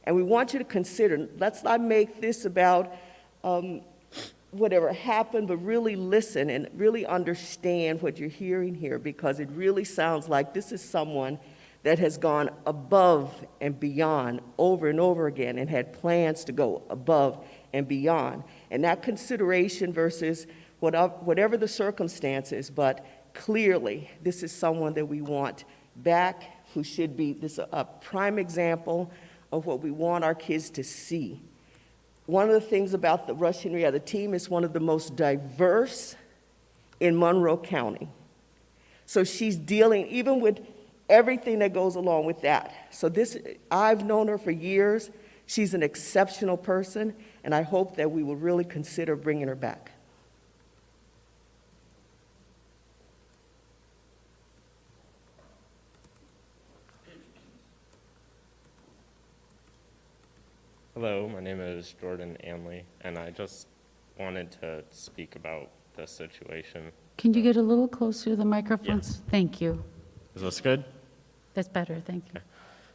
And we want you to consider, let's not make this about whatever happened, but really listen and really understand what you're hearing here, because it really sounds like this is someone that has gone above and beyond over and over again and had plans to go above and beyond. And that consideration versus whatever the circumstances, but clearly this is someone that we want back, who should be a prime example of what we want our kids to see. One of the things about the Rush-Henrietta team is one of the most diverse in Monroe County. So she's dealing even with everything that goes along with that. So I've known her for years. She's an exceptional person, and I hope that we will really consider bringing her back. Hello, my name is Jordan Anley, and I just wanted to speak about this situation. Can you get a little closer to the microphones? Yeah. Thank you. Is this good? That's better, thank you. Okay.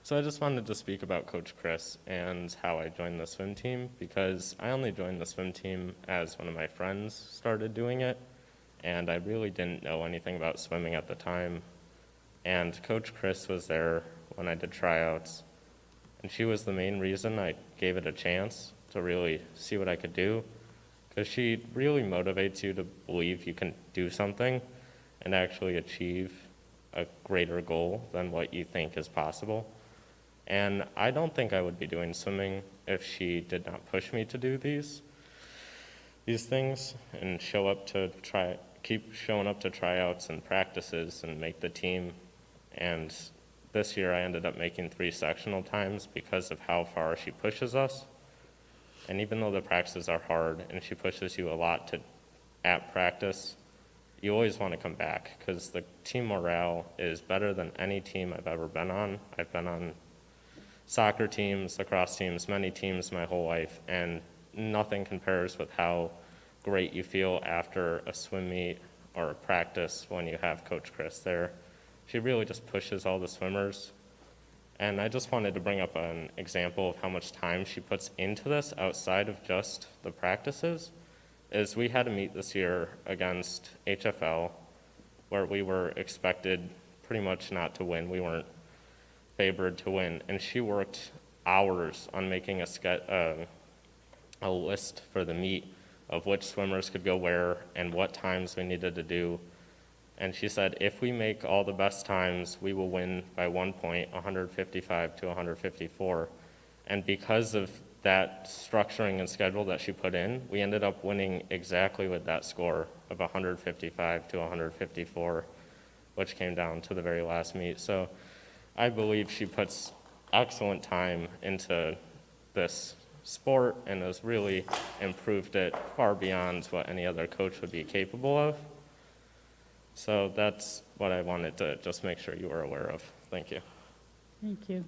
So I just wanted to speak about Coach Chris and how I joined the swim team, because I only joined the swim team as one of my friends started doing it, and I really didn't know anything about swimming at the time. And Coach Chris was there when I did tryouts, and she was the main reason I gave it a chance to really see what I could do, because she really motivates you to believe you can do something and actually achieve a greater goal than what you think is possible. And I don't think I would be doing swimming if she did not push me to do these things and keep showing up to tryouts and practices and make the team. And this year I ended up making 3 sectional times because of how far she pushes us. And even though the practices are hard and she pushes you a lot at practice, you always want to come back, because the team morale is better than any team I've ever been on. I've been on soccer teams, lacrosse teams, many teams my whole life, and nothing compares with how great you feel after a swim meet or a practice when you have Coach Chris there. She really just pushes all the swimmers. And I just wanted to bring up an example of how much time she puts into this outside of just the practices. Is we had a meet this year against HFL where we were expected pretty much not to win. We weren't favored to win. And she worked hours on making a list for the meet of which swimmers could go where and what times we needed to do. And she said, if we make all the best times, we will win by 1 point, 155 to 154. And because of that structuring and schedule that she put in, we ended up winning exactly with that score of 155 to 154, which came down to the very last meet. So I believe she puts excellent time into this sport and has really improved it far beyond what any other coach would be capable of. So that's what I wanted to just make sure you were aware of. Thank you. Thank you.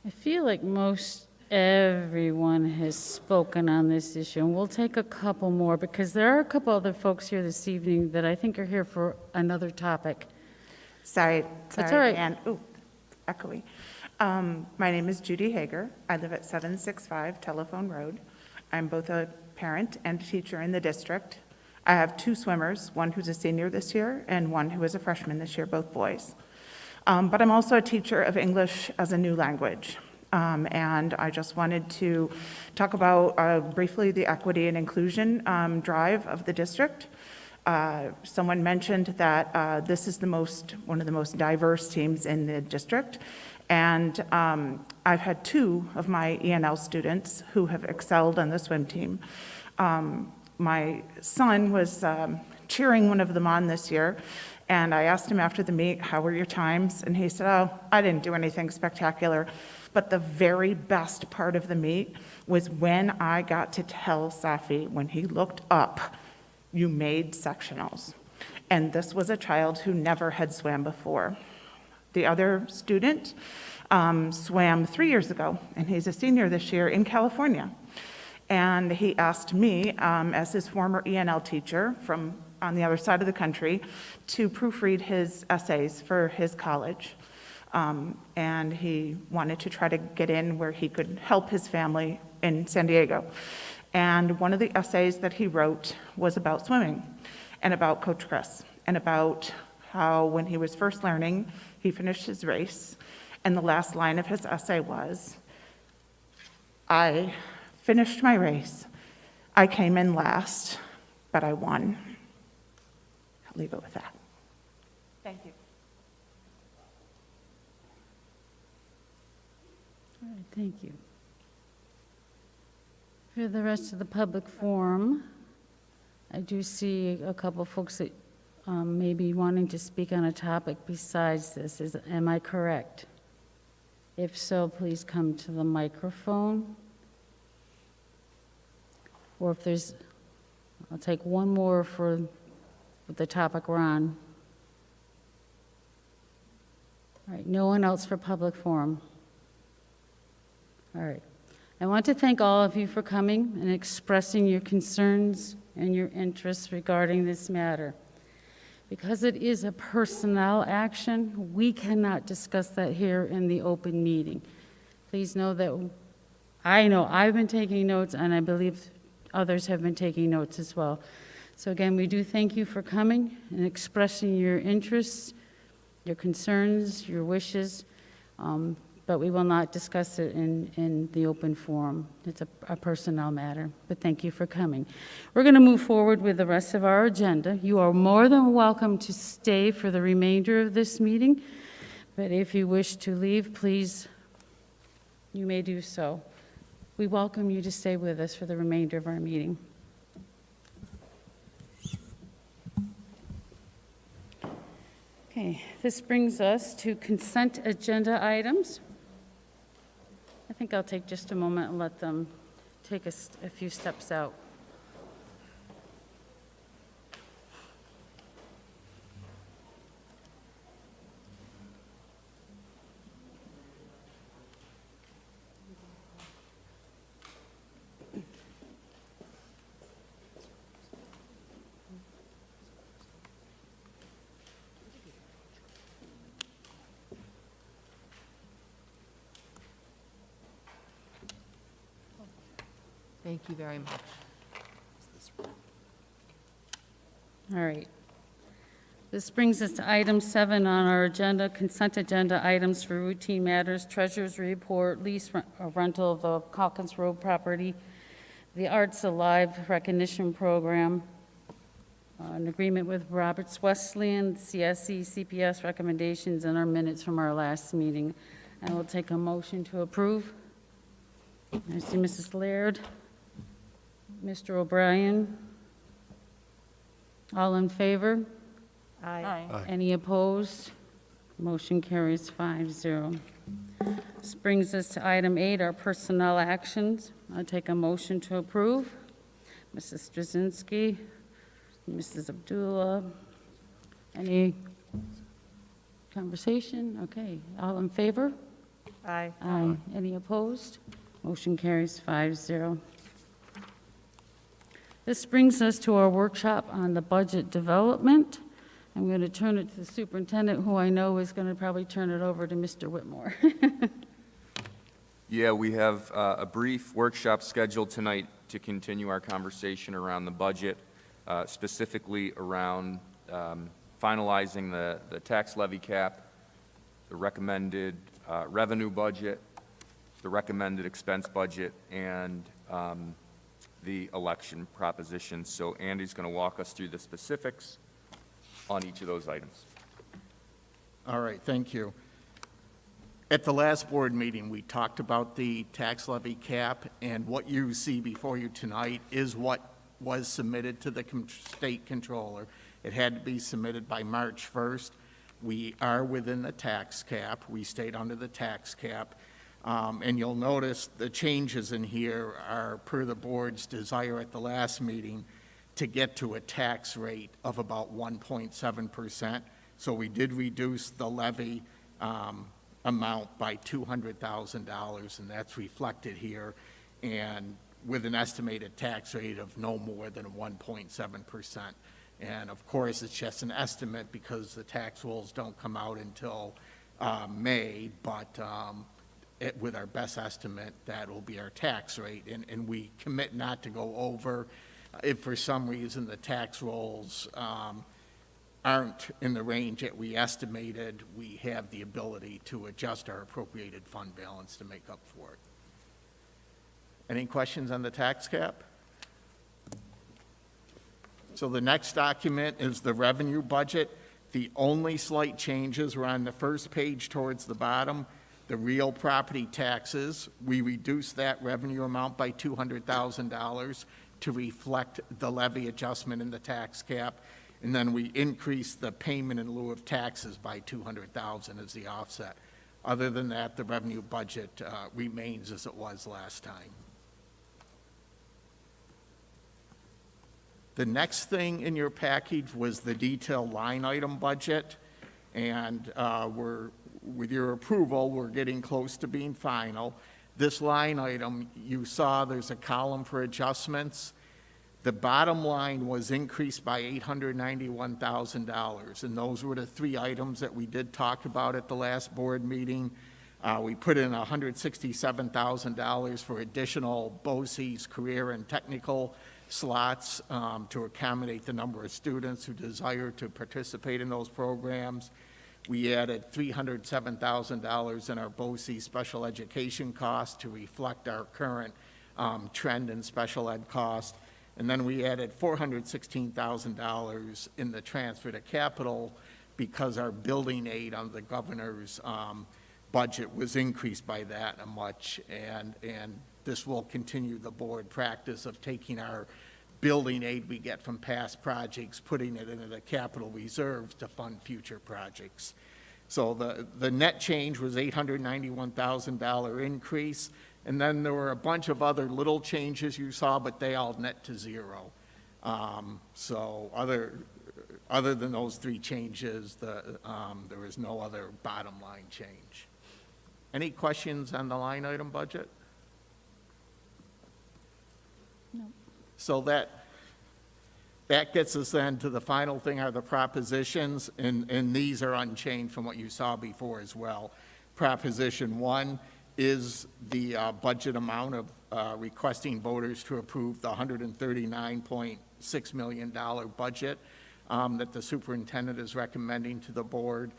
I feel like most everyone has spoken on this issue, and we'll take a couple more, because there are a couple other folks here this evening that I think are here for another topic. Sorry, That's all right. Ann. Ooh, echoey. My name is Judy Hager. I live at 765 Telephone Road. I'm both a parent and a teacher in the district. I have two swimmers, one who's a senior this year and one who is a freshman this year, both boys. But I'm also a teacher of English as a new language. And I just wanted to talk about briefly the equity and inclusion drive of the district. Someone mentioned that this is one of the most diverse teams in the district. And I've had two of my ENL students who have excelled on the swim team. My son was cheering one of them on this year, and I asked him after the meet, how were your times? And he said, oh, I didn't do anything spectacular. But the very best part of the meet was when I got to tell Safi, when he looked up, you made sectionals. And this was a child who never had swam before. The other student swam 3 years ago, and he's a senior this year in California. And he asked me, as his former ENL teacher from on the other side of the country, to proofread his essays for his college. And he wanted to try to get in where he could help his family in San Diego. And one of the essays that he wrote was about swimming and about Coach Chris and about how when he was first learning, he finished his race. And the last line of his essay was, I finished my race. I came in last, but I won. I'll leave it with that. Thank you. All right, thank you. For the rest of the public forum, I do see a couple folks that may be wanting to speak on a topic besides this. Am I correct? If so, please come to the microphone. Or if there's, I'll take one more for the topic we're on. All right, no one else for public forum. All right. I want to thank all of you for coming and expressing your concerns and your interests regarding this matter. Because it is a personnel action, we cannot discuss that here in the open meeting. Please know that I know I've been taking notes, and I believe others have been taking notes as well. So again, we do thank you for coming and expressing your interests, your concerns, your wishes, but we will not discuss it in the open forum. It's a personnel matter, but thank you for coming. We're going to move forward with the rest of our agenda. You are more than welcome to stay for the remainder of this meeting, but if you wish to leave, please, you may do so. We welcome you to stay with us for the remainder of our meeting. Okay, this brings us to consent agenda items. I think I'll take just a moment and let them take a few steps out. Thank you very much. All right. This brings us to item 7 on our agenda, consent agenda items for routine matters, treasurer's report, lease rental of the Calkins Road property, the Arts Alive recognition program, an agreement with Roberts Wesleyan, CSE, CPS recommendations, and our minutes from our last meeting. I will take a motion to approve. I see Mrs. Laird, Mr. O'Brien. All in favor? Aye. Any opposed? Motion carries 5-0. This brings us to item 8, our personnel actions. I'll take a motion to approve. Mrs. Straczynski, Mrs. Abdullah. Any conversation? Okay. All in favor? Aye. Aye. Any opposed? Motion carries 5-0. This brings us to our workshop on the budget development. I'm going to turn it to the superintendent, who I know is going to probably turn it over to Mr. Whitmore. Yeah, we have a brief workshop scheduled tonight to continue our conversation around the budget, specifically around finalizing the tax levy cap, the recommended revenue budget, the recommended expense budget, and the election proposition. So Andy's going to walk us through the specifics on each of those items. All right, thank you. At the last board meeting, we talked about the tax levy cap, and what you see before you tonight is what was submitted to the state controller. It had to be submitted by March 1st. We are within the tax cap. We stayed under the tax cap. And you'll notice the changes in here are per the board's desire at the last meeting to get to a tax rate of about 1.7%. So we did reduce the levy amount by $200,000, and that's reflected here, and with an estimated tax rate of no more than 1.7%. And of course, it's just an estimate because the tax rolls don't come out until May, but with our best estimate, that will be our tax rate, and we commit not to go over. If for some reason the tax rolls aren't in the range that we estimated, we have the ability to adjust our appropriated fund balance to make up for it. Any questions on the tax cap? So the next document is the revenue budget. The only slight changes were on the first page towards the bottom. The real property taxes, we reduced that revenue amount by $200,000 to reflect the levy adjustment in the tax cap. And then we increased the payment in lieu of taxes by $200,000 as the offset. Other than that, the revenue budget remains as it was last time. The next thing in your package was the detailed line item budget, and with your approval, we're getting close to being final. This line item, you saw there's a column for adjustments. The bottom line was increased by $891,000, and those were the three items that we did talk about at the last board meeting. We put in $167,000 for additional BOCES career and technical slots to accommodate the number of students who desire to participate in those programs. We added $307,000 in our BOCES special education costs to reflect our current trend in special ed cost. And then we added $416,000 in the transfer to capital because our building aid on the governor's budget was increased by that much. And this will continue the board practice of taking our building aid we get from past projects, putting it into the capital reserves to fund future projects. So the net change was $891,000 increase. And then there were a bunch of other little changes you saw, but they all net to zero. So other than those three changes, there was no other bottom line change. Any questions on the line item budget? No. So that gets us then to the final thing are the propositions, and these are unchanged from what you saw before as well. Proposition 1 is the budget amount of requesting voters to approve the $139.6 million budget that the superintendent is recommending to the board,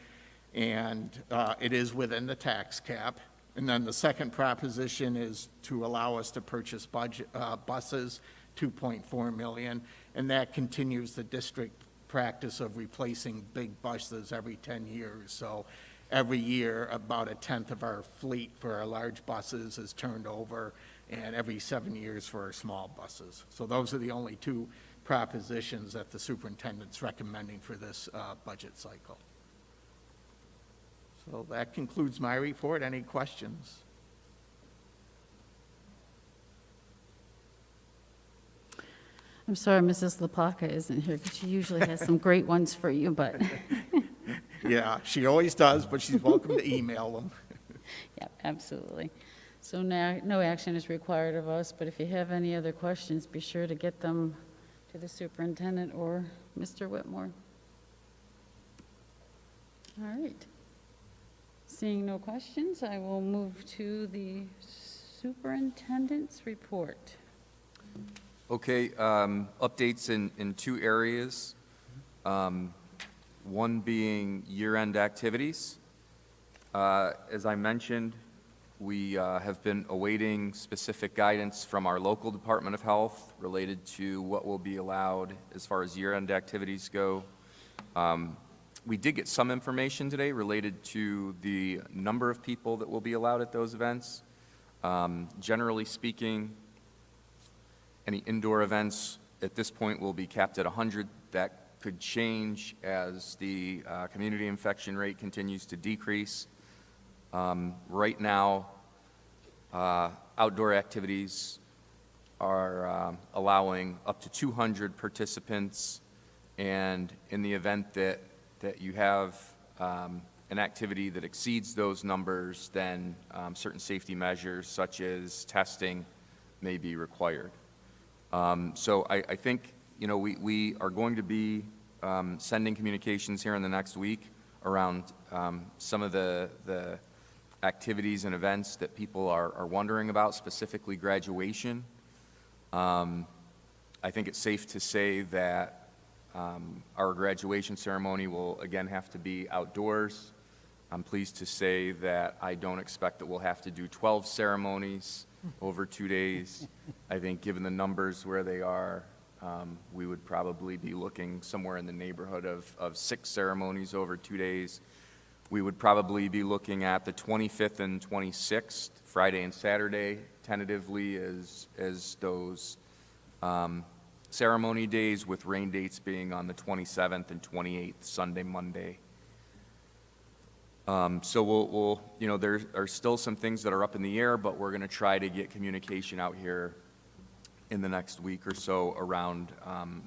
and it is within the tax cap. And then the second proposition is to allow us to purchase buses, $2.4 million, and that continues the district practice of replacing big buses every 10 years. So every year, about a tenth of our fleet for our large buses is turned over, and every 7 years for our small buses. So those are the only two propositions that the superintendent's recommending for this budget cycle. So that concludes my report. Any questions? I'm sorry Mrs. LaPlaca isn't here, because she usually has some great ones for you, but. Yeah, she always does, but she's welcome to email them. Yep, absolutely. So now, no action is required of us, but if you have any other questions, be sure to get them to the superintendent or Mr. Whitmore. All right. Seeing no questions, I will move to the superintendent's report. Okay, updates in two areas. One being year-end activities. As I mentioned, we have been awaiting specific guidance from our local Department of Health related to what will be allowed as far as year-end activities go. We did get some information today related to the number of people that will be allowed at those events. Generally speaking, any indoor events at this point will be capped at 100. That could change as the community infection rate continues to decrease. Right now, outdoor activities are allowing up to 200 participants, and in the event that you have an activity that exceeds those numbers, then certain safety measures such as testing may be required. So I think, you know, we are going to be sending communications here in the next week around some of the activities and events that people are wondering about, specifically graduation. I think it's safe to say that our graduation ceremony will again have to be outdoors. I'm pleased to say that I don't expect that we'll have to do 12 ceremonies over 2 days. I think given the numbers where they are, we would probably be looking somewhere in the neighborhood of 6 ceremonies over 2 days. We would probably be looking at the 25th and 26th, Friday and Saturday, tentatively as those ceremony days, with rain dates being on the 27th and 28th, Sunday, Monday. So we'll, you know, there are still some things that are up in the air, but we're going to try to get communication out here in the next week or so around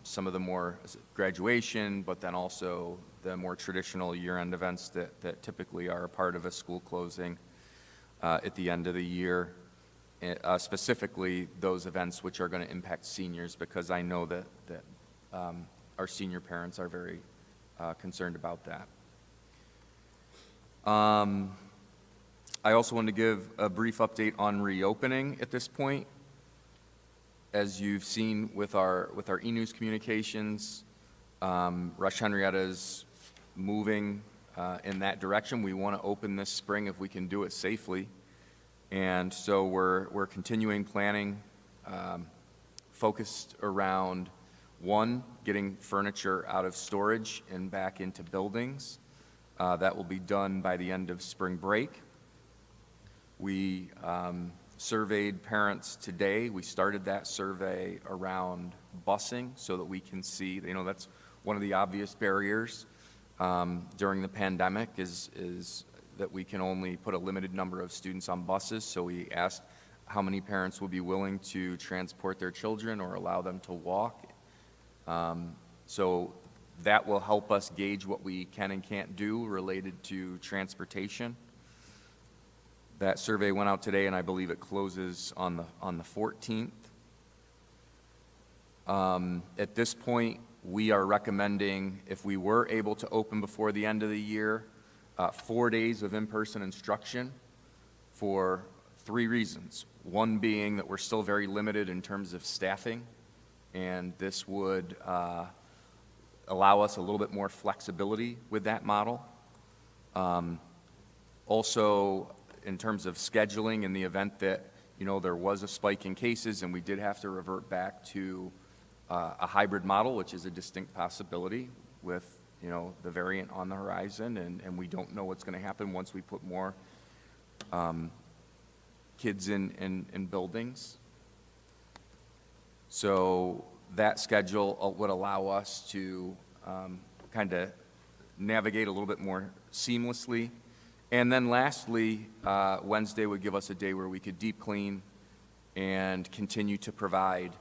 some of the more graduation, but then also the more traditional year-end events that typically are a part of a school closing at the end of the year, specifically those events which are going to impact seniors, because I know that our senior parents are very concerned about that. I also want to give a brief update on reopening at this point. As you've seen with our e-news communications, Rush-Henrietta is moving in that direction. We want to open this spring if we can do it safely, and so we're continuing planning focused around, one, getting furniture out of storage and back into buildings. That will be done by the end of spring break. We surveyed parents today. We started that survey around busing so that we can see, you know, that's one of the obvious barriers during the pandemic is that we can only put a limited number of students on buses. So we asked how many parents will be willing to transport their children or allow them to walk. So that will help us gauge what we can and can't do related to transportation. That survey went out today, and I believe it closes on the 14th. At this point, we are recommending, if we were able to open before the end of the year, 4 days of in-person instruction for 3 reasons. One being that we're still very limited in terms of staffing, and this would allow us a little bit more flexibility with that model. Also, in terms of scheduling, in the event that, you know, there was a spike in cases and we did have to revert back to a hybrid model, which is a distinct possibility with, you know, the variant on the horizon, and we don't know what's going to happen once we put more kids in buildings. So that schedule would allow us to kind of navigate a little bit more seamlessly. And then lastly, Wednesday would give us a day where we could deep clean and continue to provide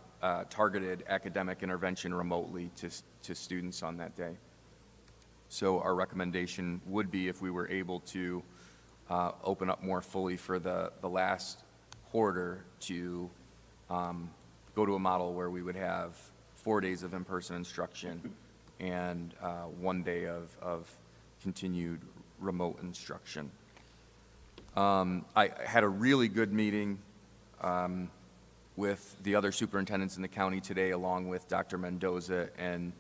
targeted academic intervention remotely to students on that day. So our recommendation would be, if we were able to open up more fully for the last quarter to go to a model where we would have 4 days of in-person instruction and 1 day of continued remote instruction. I had a really good meeting with the other superintendents in the county today, along with Dr. Mendoza, and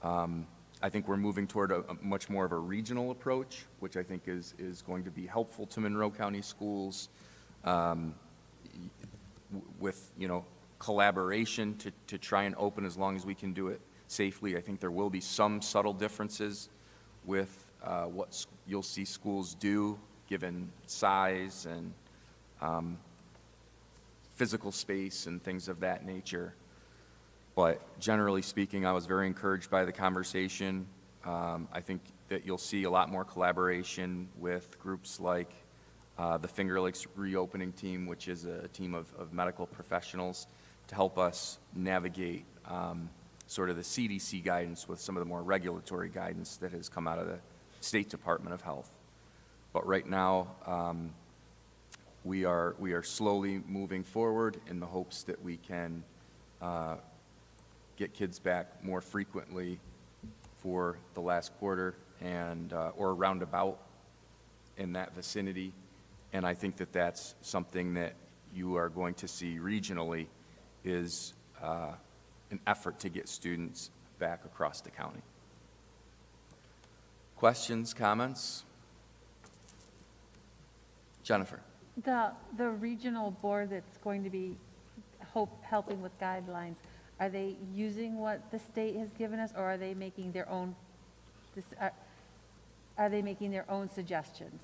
I think we're moving toward a much more of a regional approach, which I think is going to be helpful to Monroe County schools, with, collaboration to try and open as long as we can do it safely. I think there will be some subtle differences with what you'll see schools do, given size and physical space and things of that nature. But generally speaking, I was very encouraged by the conversation. I think that you'll see a lot more collaboration with groups like the Finger Lakes Reopening Team, which is a team of medical professionals, to help us navigate sort of the CDC guidance with some of the more regulatory guidance that has come out of the State Department of Health. But right now, we are slowly moving forward in the hopes that we can get kids back more frequently for the last quarter and or roundabout in that vicinity. And I think that that's something that you are going to see regionally is an effort to get students back across the county. Questions, comments? Jennifer. The regional board that's going to be helping with guidelines, are they using what the state has given us, or are they making their own, are they making their own suggestions?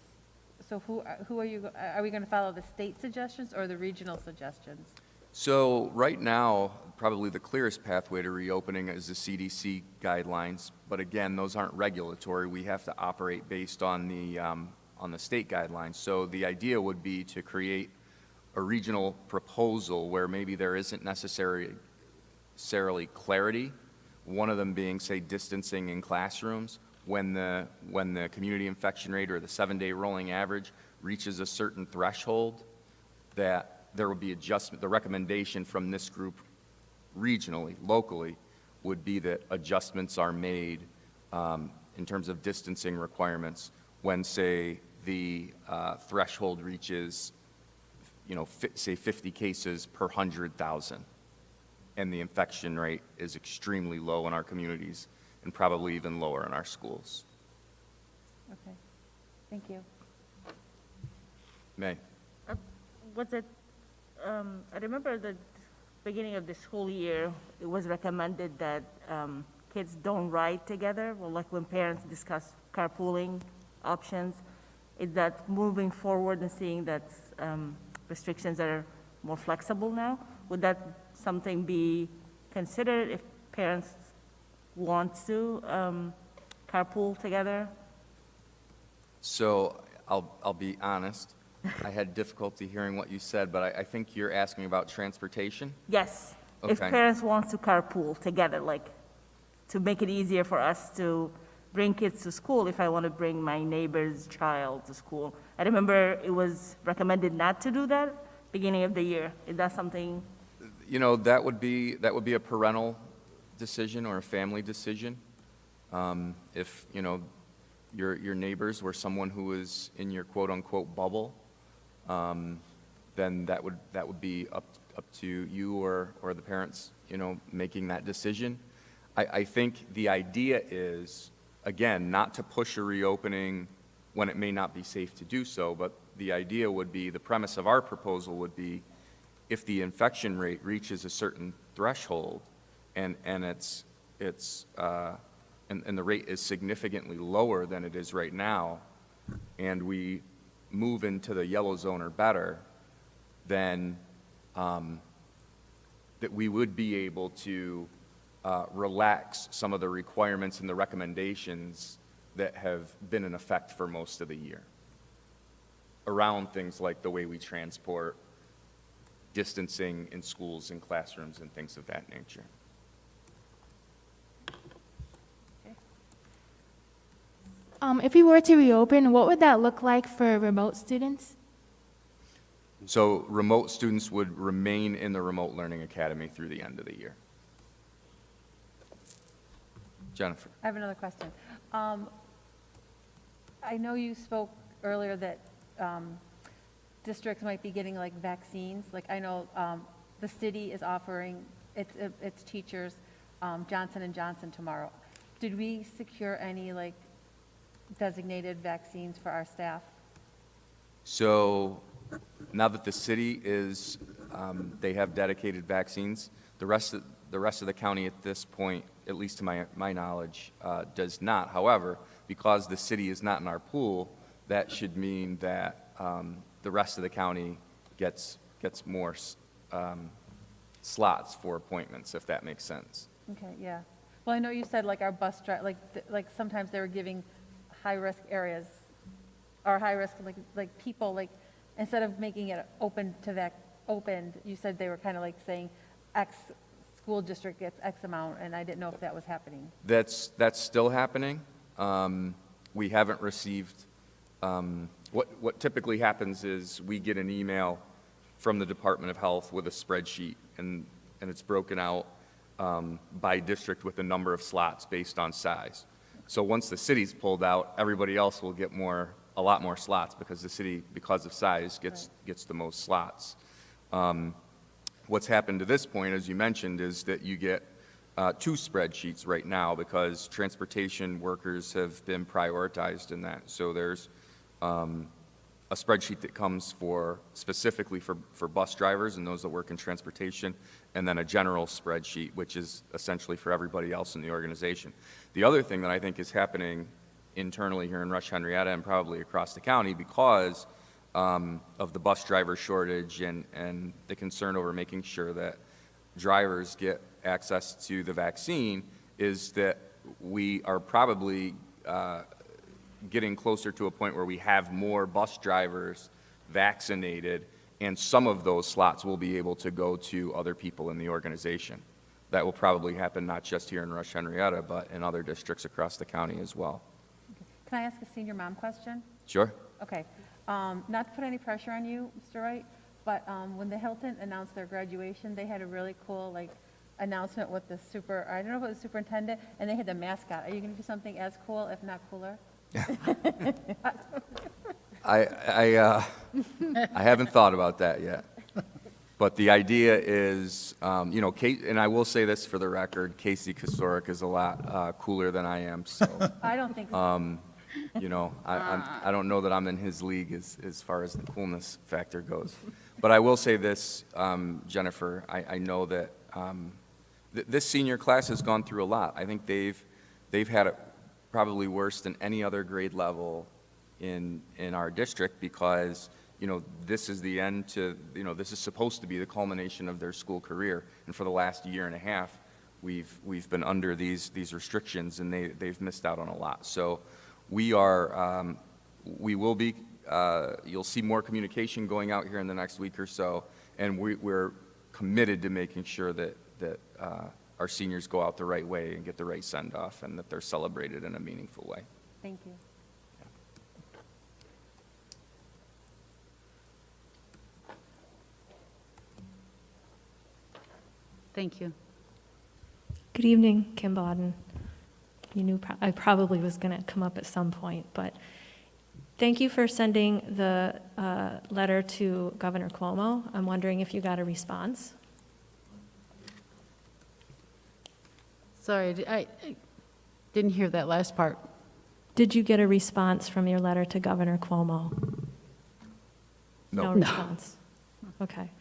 So who are you, are we going to follow the state suggestions or the regional suggestions? So right now, probably the clearest pathway to reopening is the CDC guidelines. But again, those aren't regulatory. We have to operate based on the state guidelines. So the idea would be to create a regional proposal where maybe there isn't necessarily clarity, one of them being, say, distancing in classrooms. When the community infection rate or the 7-day rolling average reaches a certain threshold, that there will be adjustment. The recommendation from this group regionally, locally, would be that adjustments are made in terms of distancing requirements when, say, the threshold reaches, say 50 cases per 100,000, and the infection rate is extremely low in our communities and probably even lower in our schools. Okay, thank you. May. Was it, I remember at the beginning of the school year, it was recommended that kids don't ride together, well, like when parents discuss carpooling options. Is that moving forward and seeing that restrictions are more flexible now? Would that something be considered if parents want to carpool together? So I'll be honest. I had difficulty hearing what you said, but I think you're asking about transportation? Yes. If Okay. parents want to carpool together, like to make it easier for us to bring kids to school if I want to bring my neighbor's child to school. I remember it was recommended not to do that beginning of the year. Is that something? That would be a parental decision or a family decision. If, your neighbors were someone who was in your quote-unquote bubble, then that would be up to you or the parents, making that decision. I think the idea is, again, not to push a reopening when it may not be safe to do so, but the idea would be, the premise of our proposal would be, if the infection rate reaches a certain threshold and the rate is significantly lower than it is right now, and we move into the yellow zone or better, then that we would be able to relax some of the requirements and the recommendations that have been in effect for most of the year around things like the way we transport, distancing in schools and classrooms and things of that nature. If we were to reopen, what would that look like for remote students? So remote students would remain in the remote learning academy through the end of the year. Jennifer? I have another question. I know you spoke earlier that districts might be getting like vaccines. Like I know the city is offering its teachers Johnson & Johnson tomorrow. Did we secure any like designated vaccines for our staff? So now that the city is, they have dedicated vaccines, the rest of the county at this point, at least to my knowledge, does not. However, because the city is not in our pool, that should mean that the rest of the county gets more slots for appointments, if that makes sense. Okay, yeah. Well, I know you said like our bus drive, like sometimes they were giving high-risk areas, or high-risk, like people, like, instead of making it open to opened, you said they were kind of like saying X school district gets X amount, and I didn't know if that was happening. That's still happening. We haven't received, what typically happens is we get an email from the Department of Health with a spreadsheet, and it's broken out by district with a number of slots based on size. So once the city's pulled out, everybody else will get a lot more slots because the city, because of size, gets the most slots. What's happened to this point, as you mentioned, is that you get 2 spreadsheets right now because transportation workers have been prioritized in that. So there's a spreadsheet that comes specifically for bus drivers and those that work in transportation, and then a general spreadsheet, which is essentially for everybody else in the organization. The other thing that I think is happening internally here in Rush-Henrietta and probably across the county because of the bus driver shortage and the concern over making sure that drivers get access to the vaccine is that we are probably getting closer to a point where we have more bus drivers vaccinated, and some of those slots will be able to go to other people in the organization. That will probably happen not just here in Rush-Henrietta, but in other districts across the county as well. Can I ask a senior mom question? Sure. Okay. Not to put any pressure on you, Mr. Wright, but when the Hilton announced their graduation, they had a really cool like announcement with the I don't know if it was superintendent, and they had the mascot. Are you going to do something as cool, if not cooler? I haven't thought about that yet. But the idea is, Kate, and I will say this for the record, Casey Kasorik is a lot cooler than I am. So I don't think so. I don't know that I'm in his league as far as the coolness factor goes. But I will say this, Jennifer, I know that this senior class has gone through a lot. I think they've had it probably worse than any other grade level in our district because, this is the end to, this is supposed to be the culmination of their school career. And for the last year and a half, we've been under these restrictions, and they've missed out on a lot. So we will be, you'll see more communication going out here in the next week or so, and we're committed to making sure that our seniors go out the right way and get the right send-off, and that they're celebrated in a meaningful way. Thank you. Thank you. Good evening, Kim Bodden. You knew I probably was going to come up at some point, but thank you for sending the letter to Governor Cuomo. I'm wondering if you got a response. Sorry, I didn't hear that last part. Did you get a response from your letter to Governor Cuomo? No. No response. Okay.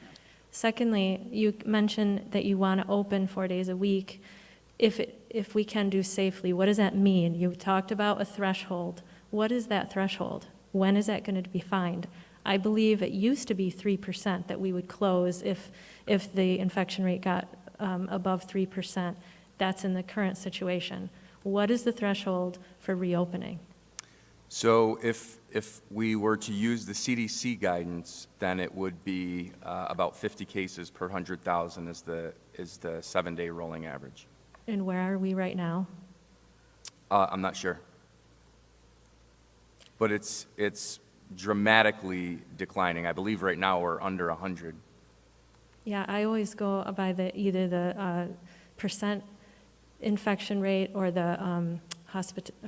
Secondly, you mentioned that you want to open 4 days a week if we can do safely. What does that mean? You talked about a threshold. What is that threshold? When is that going to be defined? I believe it used to be 3% that we would close if the infection rate got above 3%. That's in the current situation. What is the threshold for reopening? So if we were to use the CDC guidance, then it would be about 50 cases per 100,000 is the 7-day rolling average. And where are we right now? I'm not sure. But it's dramatically declining. I believe right now we're under 100. Yeah, I always go by either the percent infection rate or the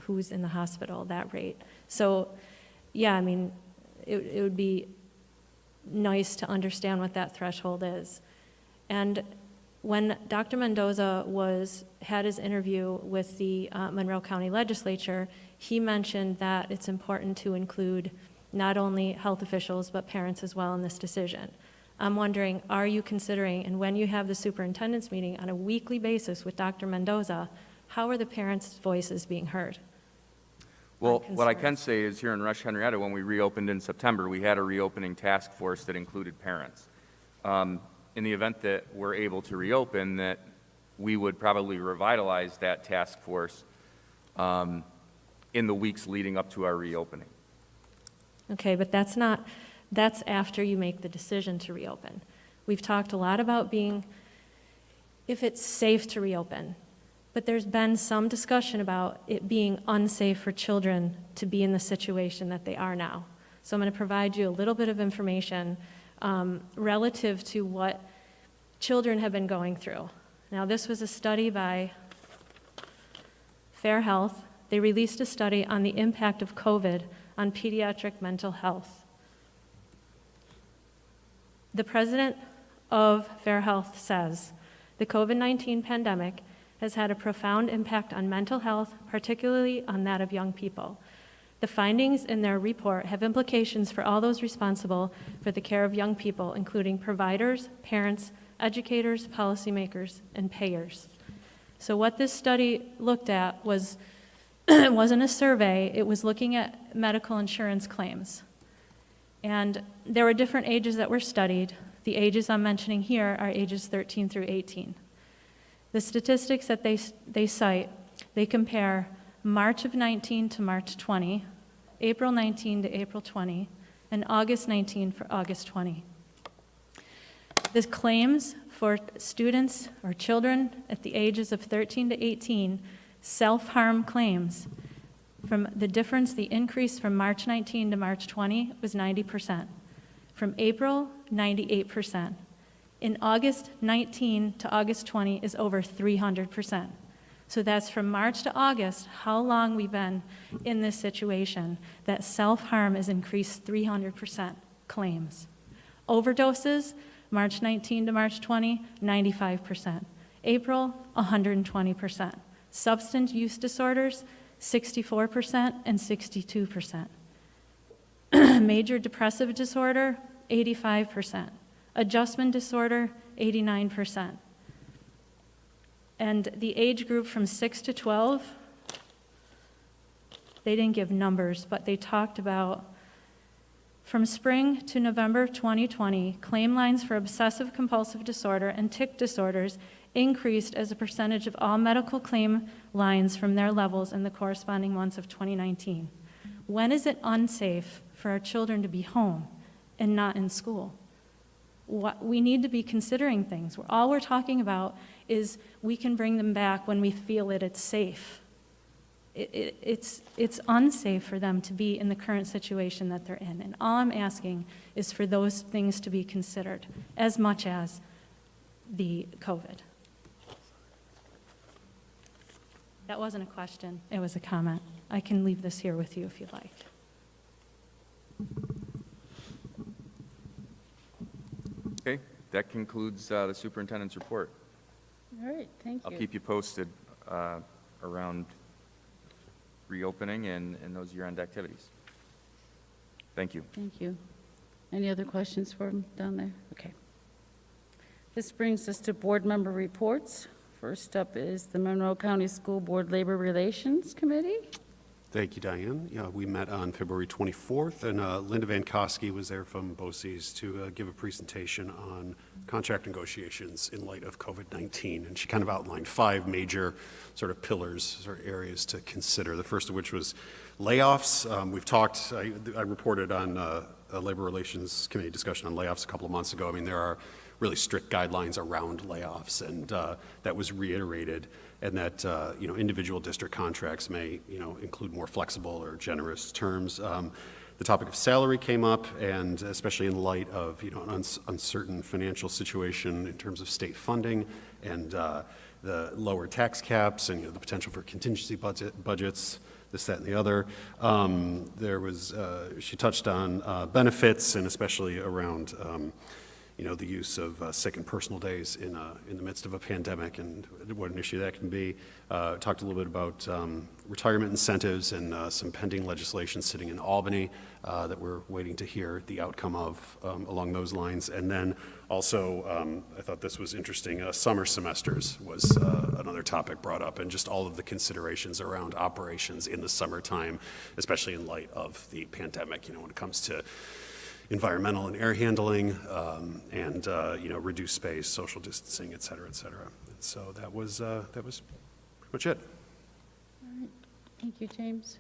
who's in the hospital, that rate. So, yeah, I mean, it would be nice to understand what that threshold is. And when Dr. Mendoza had his interview with the Monroe County Legislature, he mentioned that it's important to include not only health officials, but parents as well in this decision. I'm wondering, are you considering, and when you have the superintendent's meeting on a weekly basis with Dr. Mendoza, how are the parents' voices being heard? Well, what I can say is here in Rush-Henrietta, when we reopened in September, we had a reopening task force that included parents. In the event that we're able to reopen, that we would probably revitalize that task force in the weeks leading up to our reopening. Okay, but that's after you make the decision to reopen. We've talked a lot about if it's safe to reopen, but there's been some discussion about it being unsafe for children to be in the situation that they are now. So I'm going to provide you a little bit of information relative to what children have been going through. Now, this was a study by Fair Health. They released a study on the impact of COVID on pediatric mental health. The president of Fair Health says, the COVID-19 pandemic has had a profound impact on mental health, particularly on that of young people. The findings in their report have implications for all those responsible for the care of young people, including providers, parents, educators, policymakers, and payers. So what this study looked at was, it wasn't a survey, it was looking at medical insurance claims. And there were different ages that were studied. The ages I'm mentioning here are ages 13 through 18. The statistics that they cite, they compare March of 19 to March 20, April 19 to April 20, and August 19 for August 20. The claims for students or children at the ages of 13 to 18, self-harm claims, from the difference, the increase from March 19 to March 20 was 90%. From April, 98%. In August 19 to August 20 is over 300%. So that's from March to August, how long we've been in this situation, that self-harm has increased 300% claims. Overdoses, March 19 to March 20, 95%. April, 120%. Substance use disorders, 64% and 62%. Major depressive disorder, 85%. Adjustment disorder, 89%. And the age group from 6 to 12, they didn't give numbers, but they talked about from spring to November 2020, claim lines for obsessive compulsive disorder and tic disorders increased as a percentage of all medical claim lines from their levels in the corresponding months of 2019. When is it unsafe for our children to be home and not in school? We need to be considering things. All we're talking about is we can bring them back when we feel it's safe. It's unsafe for them to be in the current situation that they're in. And all I'm asking is for those things to be considered as much as the COVID. That wasn't a question, it was a comment. I can leave this here with you if you'd like. Okay, that concludes the superintendent's report. All right, thank you. I'll keep you posted around reopening and those year-end activities. Thank you. Thank you. Any other questions for him down there? Okay. This brings us to board member reports. First up is the Monroe County School Board Labor Relations Committee. Thank you, Diane. Yeah, we met on February 24th, and Linda Van Koski was there from BOCES to give a presentation on contract negotiations in light of COVID-19. And she kind of outlined 5 major sort of pillars or areas to consider. The first of which was layoffs. We've talked, I reported on a Labor Relations Committee discussion on layoffs a couple of months ago. I mean, there are really strict guidelines around layoffs, and that was reiterated, and that individual district contracts may include more flexible or generous terms. the topic of salary came up, and especially in light of, you know, an uncertain financial situation in terms of state funding and the lower tax caps and, you know, the potential for contingency budgets, this, that, and the other. There was, she touched on benefits, and especially around, you know, the use of sick and personal days in the midst of a pandemic and what an issue that can be. Talked a little bit about retirement incentives and some pending legislation sitting in Albany that we're waiting to hear the outcome of along those lines. And then also, I thought this was interesting, summer semesters was another topic brought up, and just all of the considerations around operations in the summertime, especially in light of the pandemic, you know, when it comes to environmental and air handling, and you know, reduced space, social distancing, et cetera, et cetera. And so that was pretty much it. All right. Thank you, James.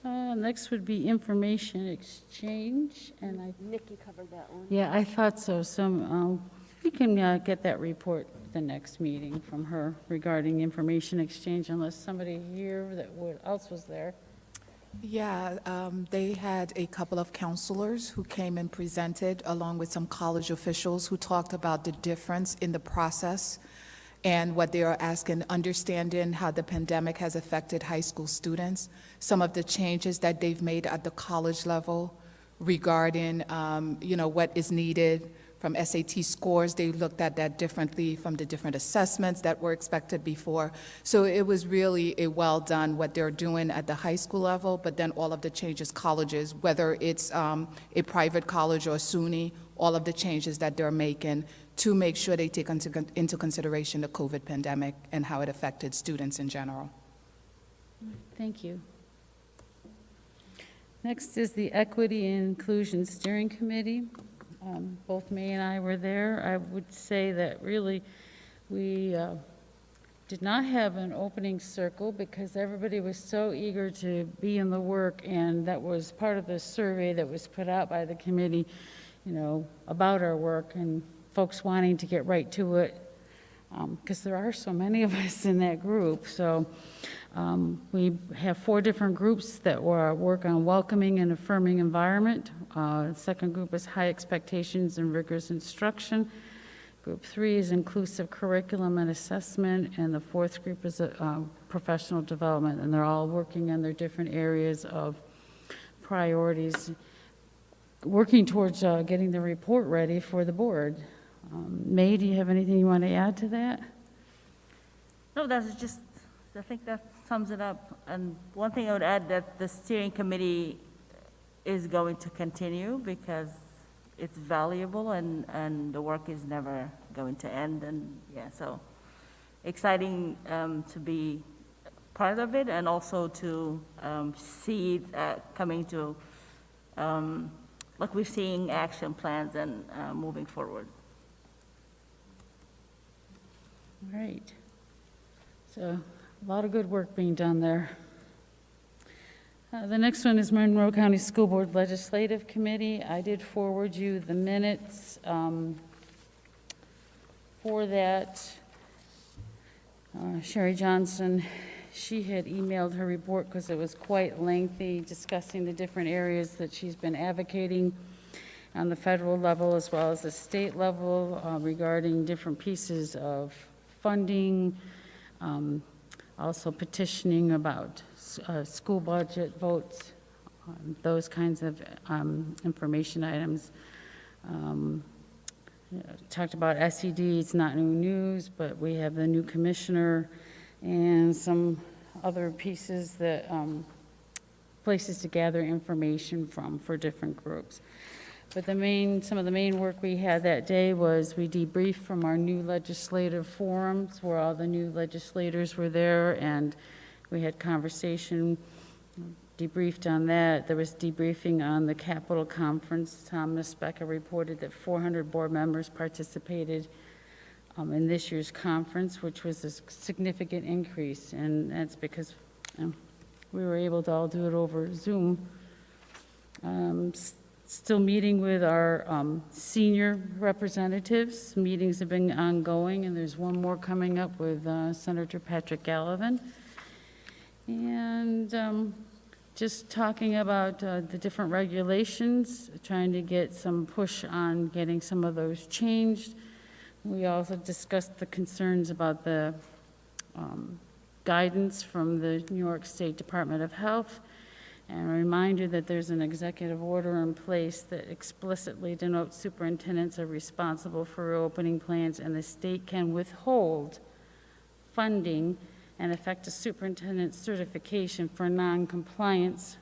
Next would be information exchange, and Nikki covered that one. yeah, I thought so. So we can get that report at the next meeting from her regarding information exchange, unless somebody here else was there. Yeah, they had a couple of counselors who came and presented, along with some college officials who talked about the difference in the process and what they are asking, understanding how the pandemic has affected high school students, some of the changes that they've made at the college level regarding, you know, what is needed from SAT scores. They looked at that differently from the different assessments that were expected before. So it was really a well done what they're doing at the high school level, but then all of the changes colleges, whether it's a private college or SUNY, all of the changes that they're making to make sure they take into consideration the COVID pandemic and how it affected students in general. Thank you. Next is the Equity and Inclusion Steering Committee. Both May and I were there. I would say that really we did not have an opening circle because everybody was so eager to be in the work, and that was part of the survey that was put out by the committee, you know, about our work and folks wanting to get right to it, because there are so many of us in that group. So we have 4 different groups that work on welcoming and affirming environment. The second group is high expectations and rigorous instruction. Group 3 is inclusive curriculum and assessment, and the 4th group is professional development, and they're all working on their different areas of priorities, working towards getting the report ready for the board. May, do you have anything you want to add to that? No, that's just, I think that sums it up. And one thing I would add, that the steering committee is going to continue because it's valuable and the work is never going to end. And yeah, so exciting to be part of it, and also to see it coming to, like we're seeing action plans and moving forward. All right. So a lot of good work being done there. The next one is Monroe County School Board Legislative Committee. I did forward you the minutes for that. Sherry Johnson, she had emailed her report because it was quite lengthy, discussing the different areas that she's been advocating on the federal level as well as the state level regarding different pieces of funding, also petitioning about school budget votes, those kinds of information items. Talked about SED, it's not new news, but we have the new commissioner and some other pieces that, places to gather information from for different groups. But some of the main work we had that day was we debriefed from our new legislative forums where all the new legislators were there, and we had conversation, debriefed on that. There was debriefing on the Capitol Conference. Tom Mispecca reported that 400 board members participated in this year's conference, which was a significant increase, and that's because we were able to all do it over Zoom. Still meeting with our senior representatives. Meetings have been ongoing, and there's one more coming up with Senator Patrick Gallivan. And just talking about the different regulations, trying to get some push on getting some of those changed. We also discussed the concerns about the guidance from the New York State Department of Health. And a reminder that there's an executive order in place that explicitly denotes superintendents are responsible for reopening plans, and the state can withhold funding and affect a superintendent's certification for non-compliance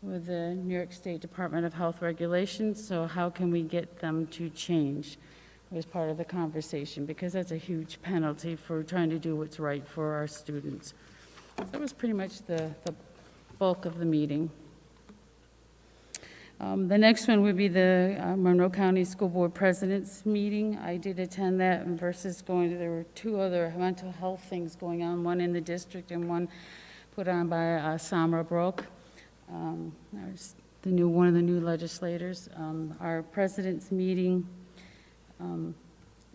with the New York State Department of Health regulations. So how can we get them to change? Was part of the conversation, because that's a huge penalty for trying to do what's right for our students. That was pretty much the bulk of the meeting. The next one would be the Monroe County School Board President's meeting. I did attend that versus going to, there were two other mental health things going on, one in the district and one put on by Samra Brook. There's one of the new legislators. Our president's meeting,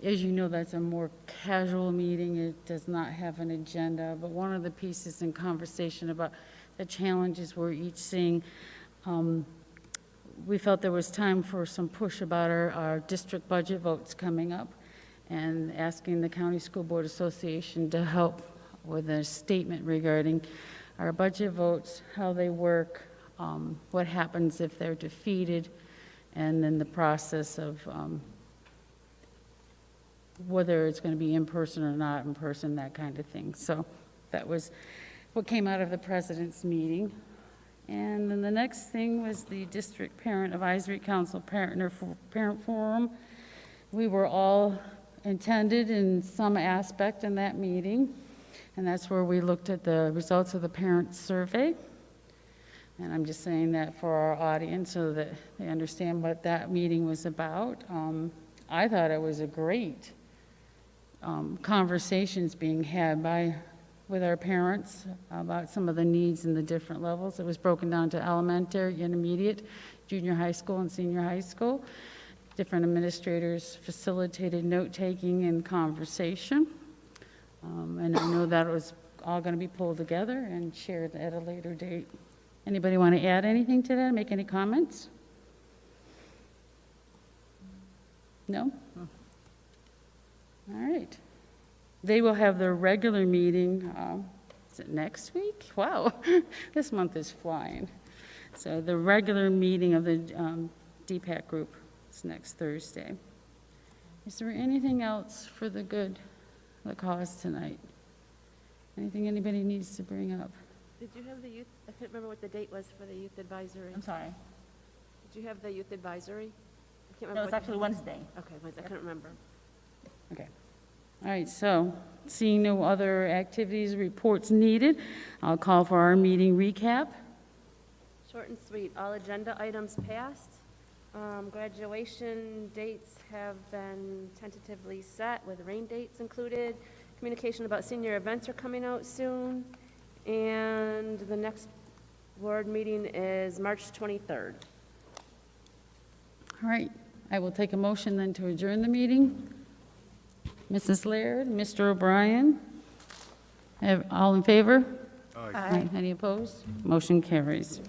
as you know, that's a more casual meeting. It does not have an agenda, but one of the pieces in conversation about the challenges we're each seeing, we felt there was time for some push about our district budget votes coming up, and asking the County School Board Association to help with a statement regarding our budget votes, how they work, what happens if they're defeated, and then the process of whether it's going to be in person or not in person, that kind of thing. So that was what came out of the president's meeting. And then the next thing was the District Parent Advisory Council Parent Forum. We were all attended in some aspect in that meeting, and that's where we looked at the results of the parent survey. And I'm just saying that for our audience so that they understand what that meeting was about. I thought it was a great conversations being had with our parents about some of the needs in the different levels. It was broken down to elementary, intermediate, junior high school, and senior high school. Different administrators facilitated note-taking and conversation. And I know that was all going to be pulled together and shared at a later date. Anybody want to add anything to that, make any comments? No? All right. They will have their regular meeting, is it next week? Wow, this month is flying. So the regular meeting of the DPAC group is next Thursday. Is there anything else for the good, the cause tonight? Anything anybody needs to bring up? Did you have the youth, I can't remember what the date was for the youth advisory. I'm sorry. Did you have the youth advisory? I can't remember. No, it's actually Wednesday. Okay, Wednesday, I couldn't remember. Okay. All right, so seeing no other activities, reports needed, I'll call for our meeting recap. Short and sweet, all agenda items passed. Graduation dates have been tentatively set with rain dates included. Communication about senior events are coming out soon. And the next board meeting is March 23rd. All right, I will take a motion then to adjourn the meeting. Mrs. Laird, Mr. O'Brien, all in favor? Aye. Aye. Any opposed? Motion carries.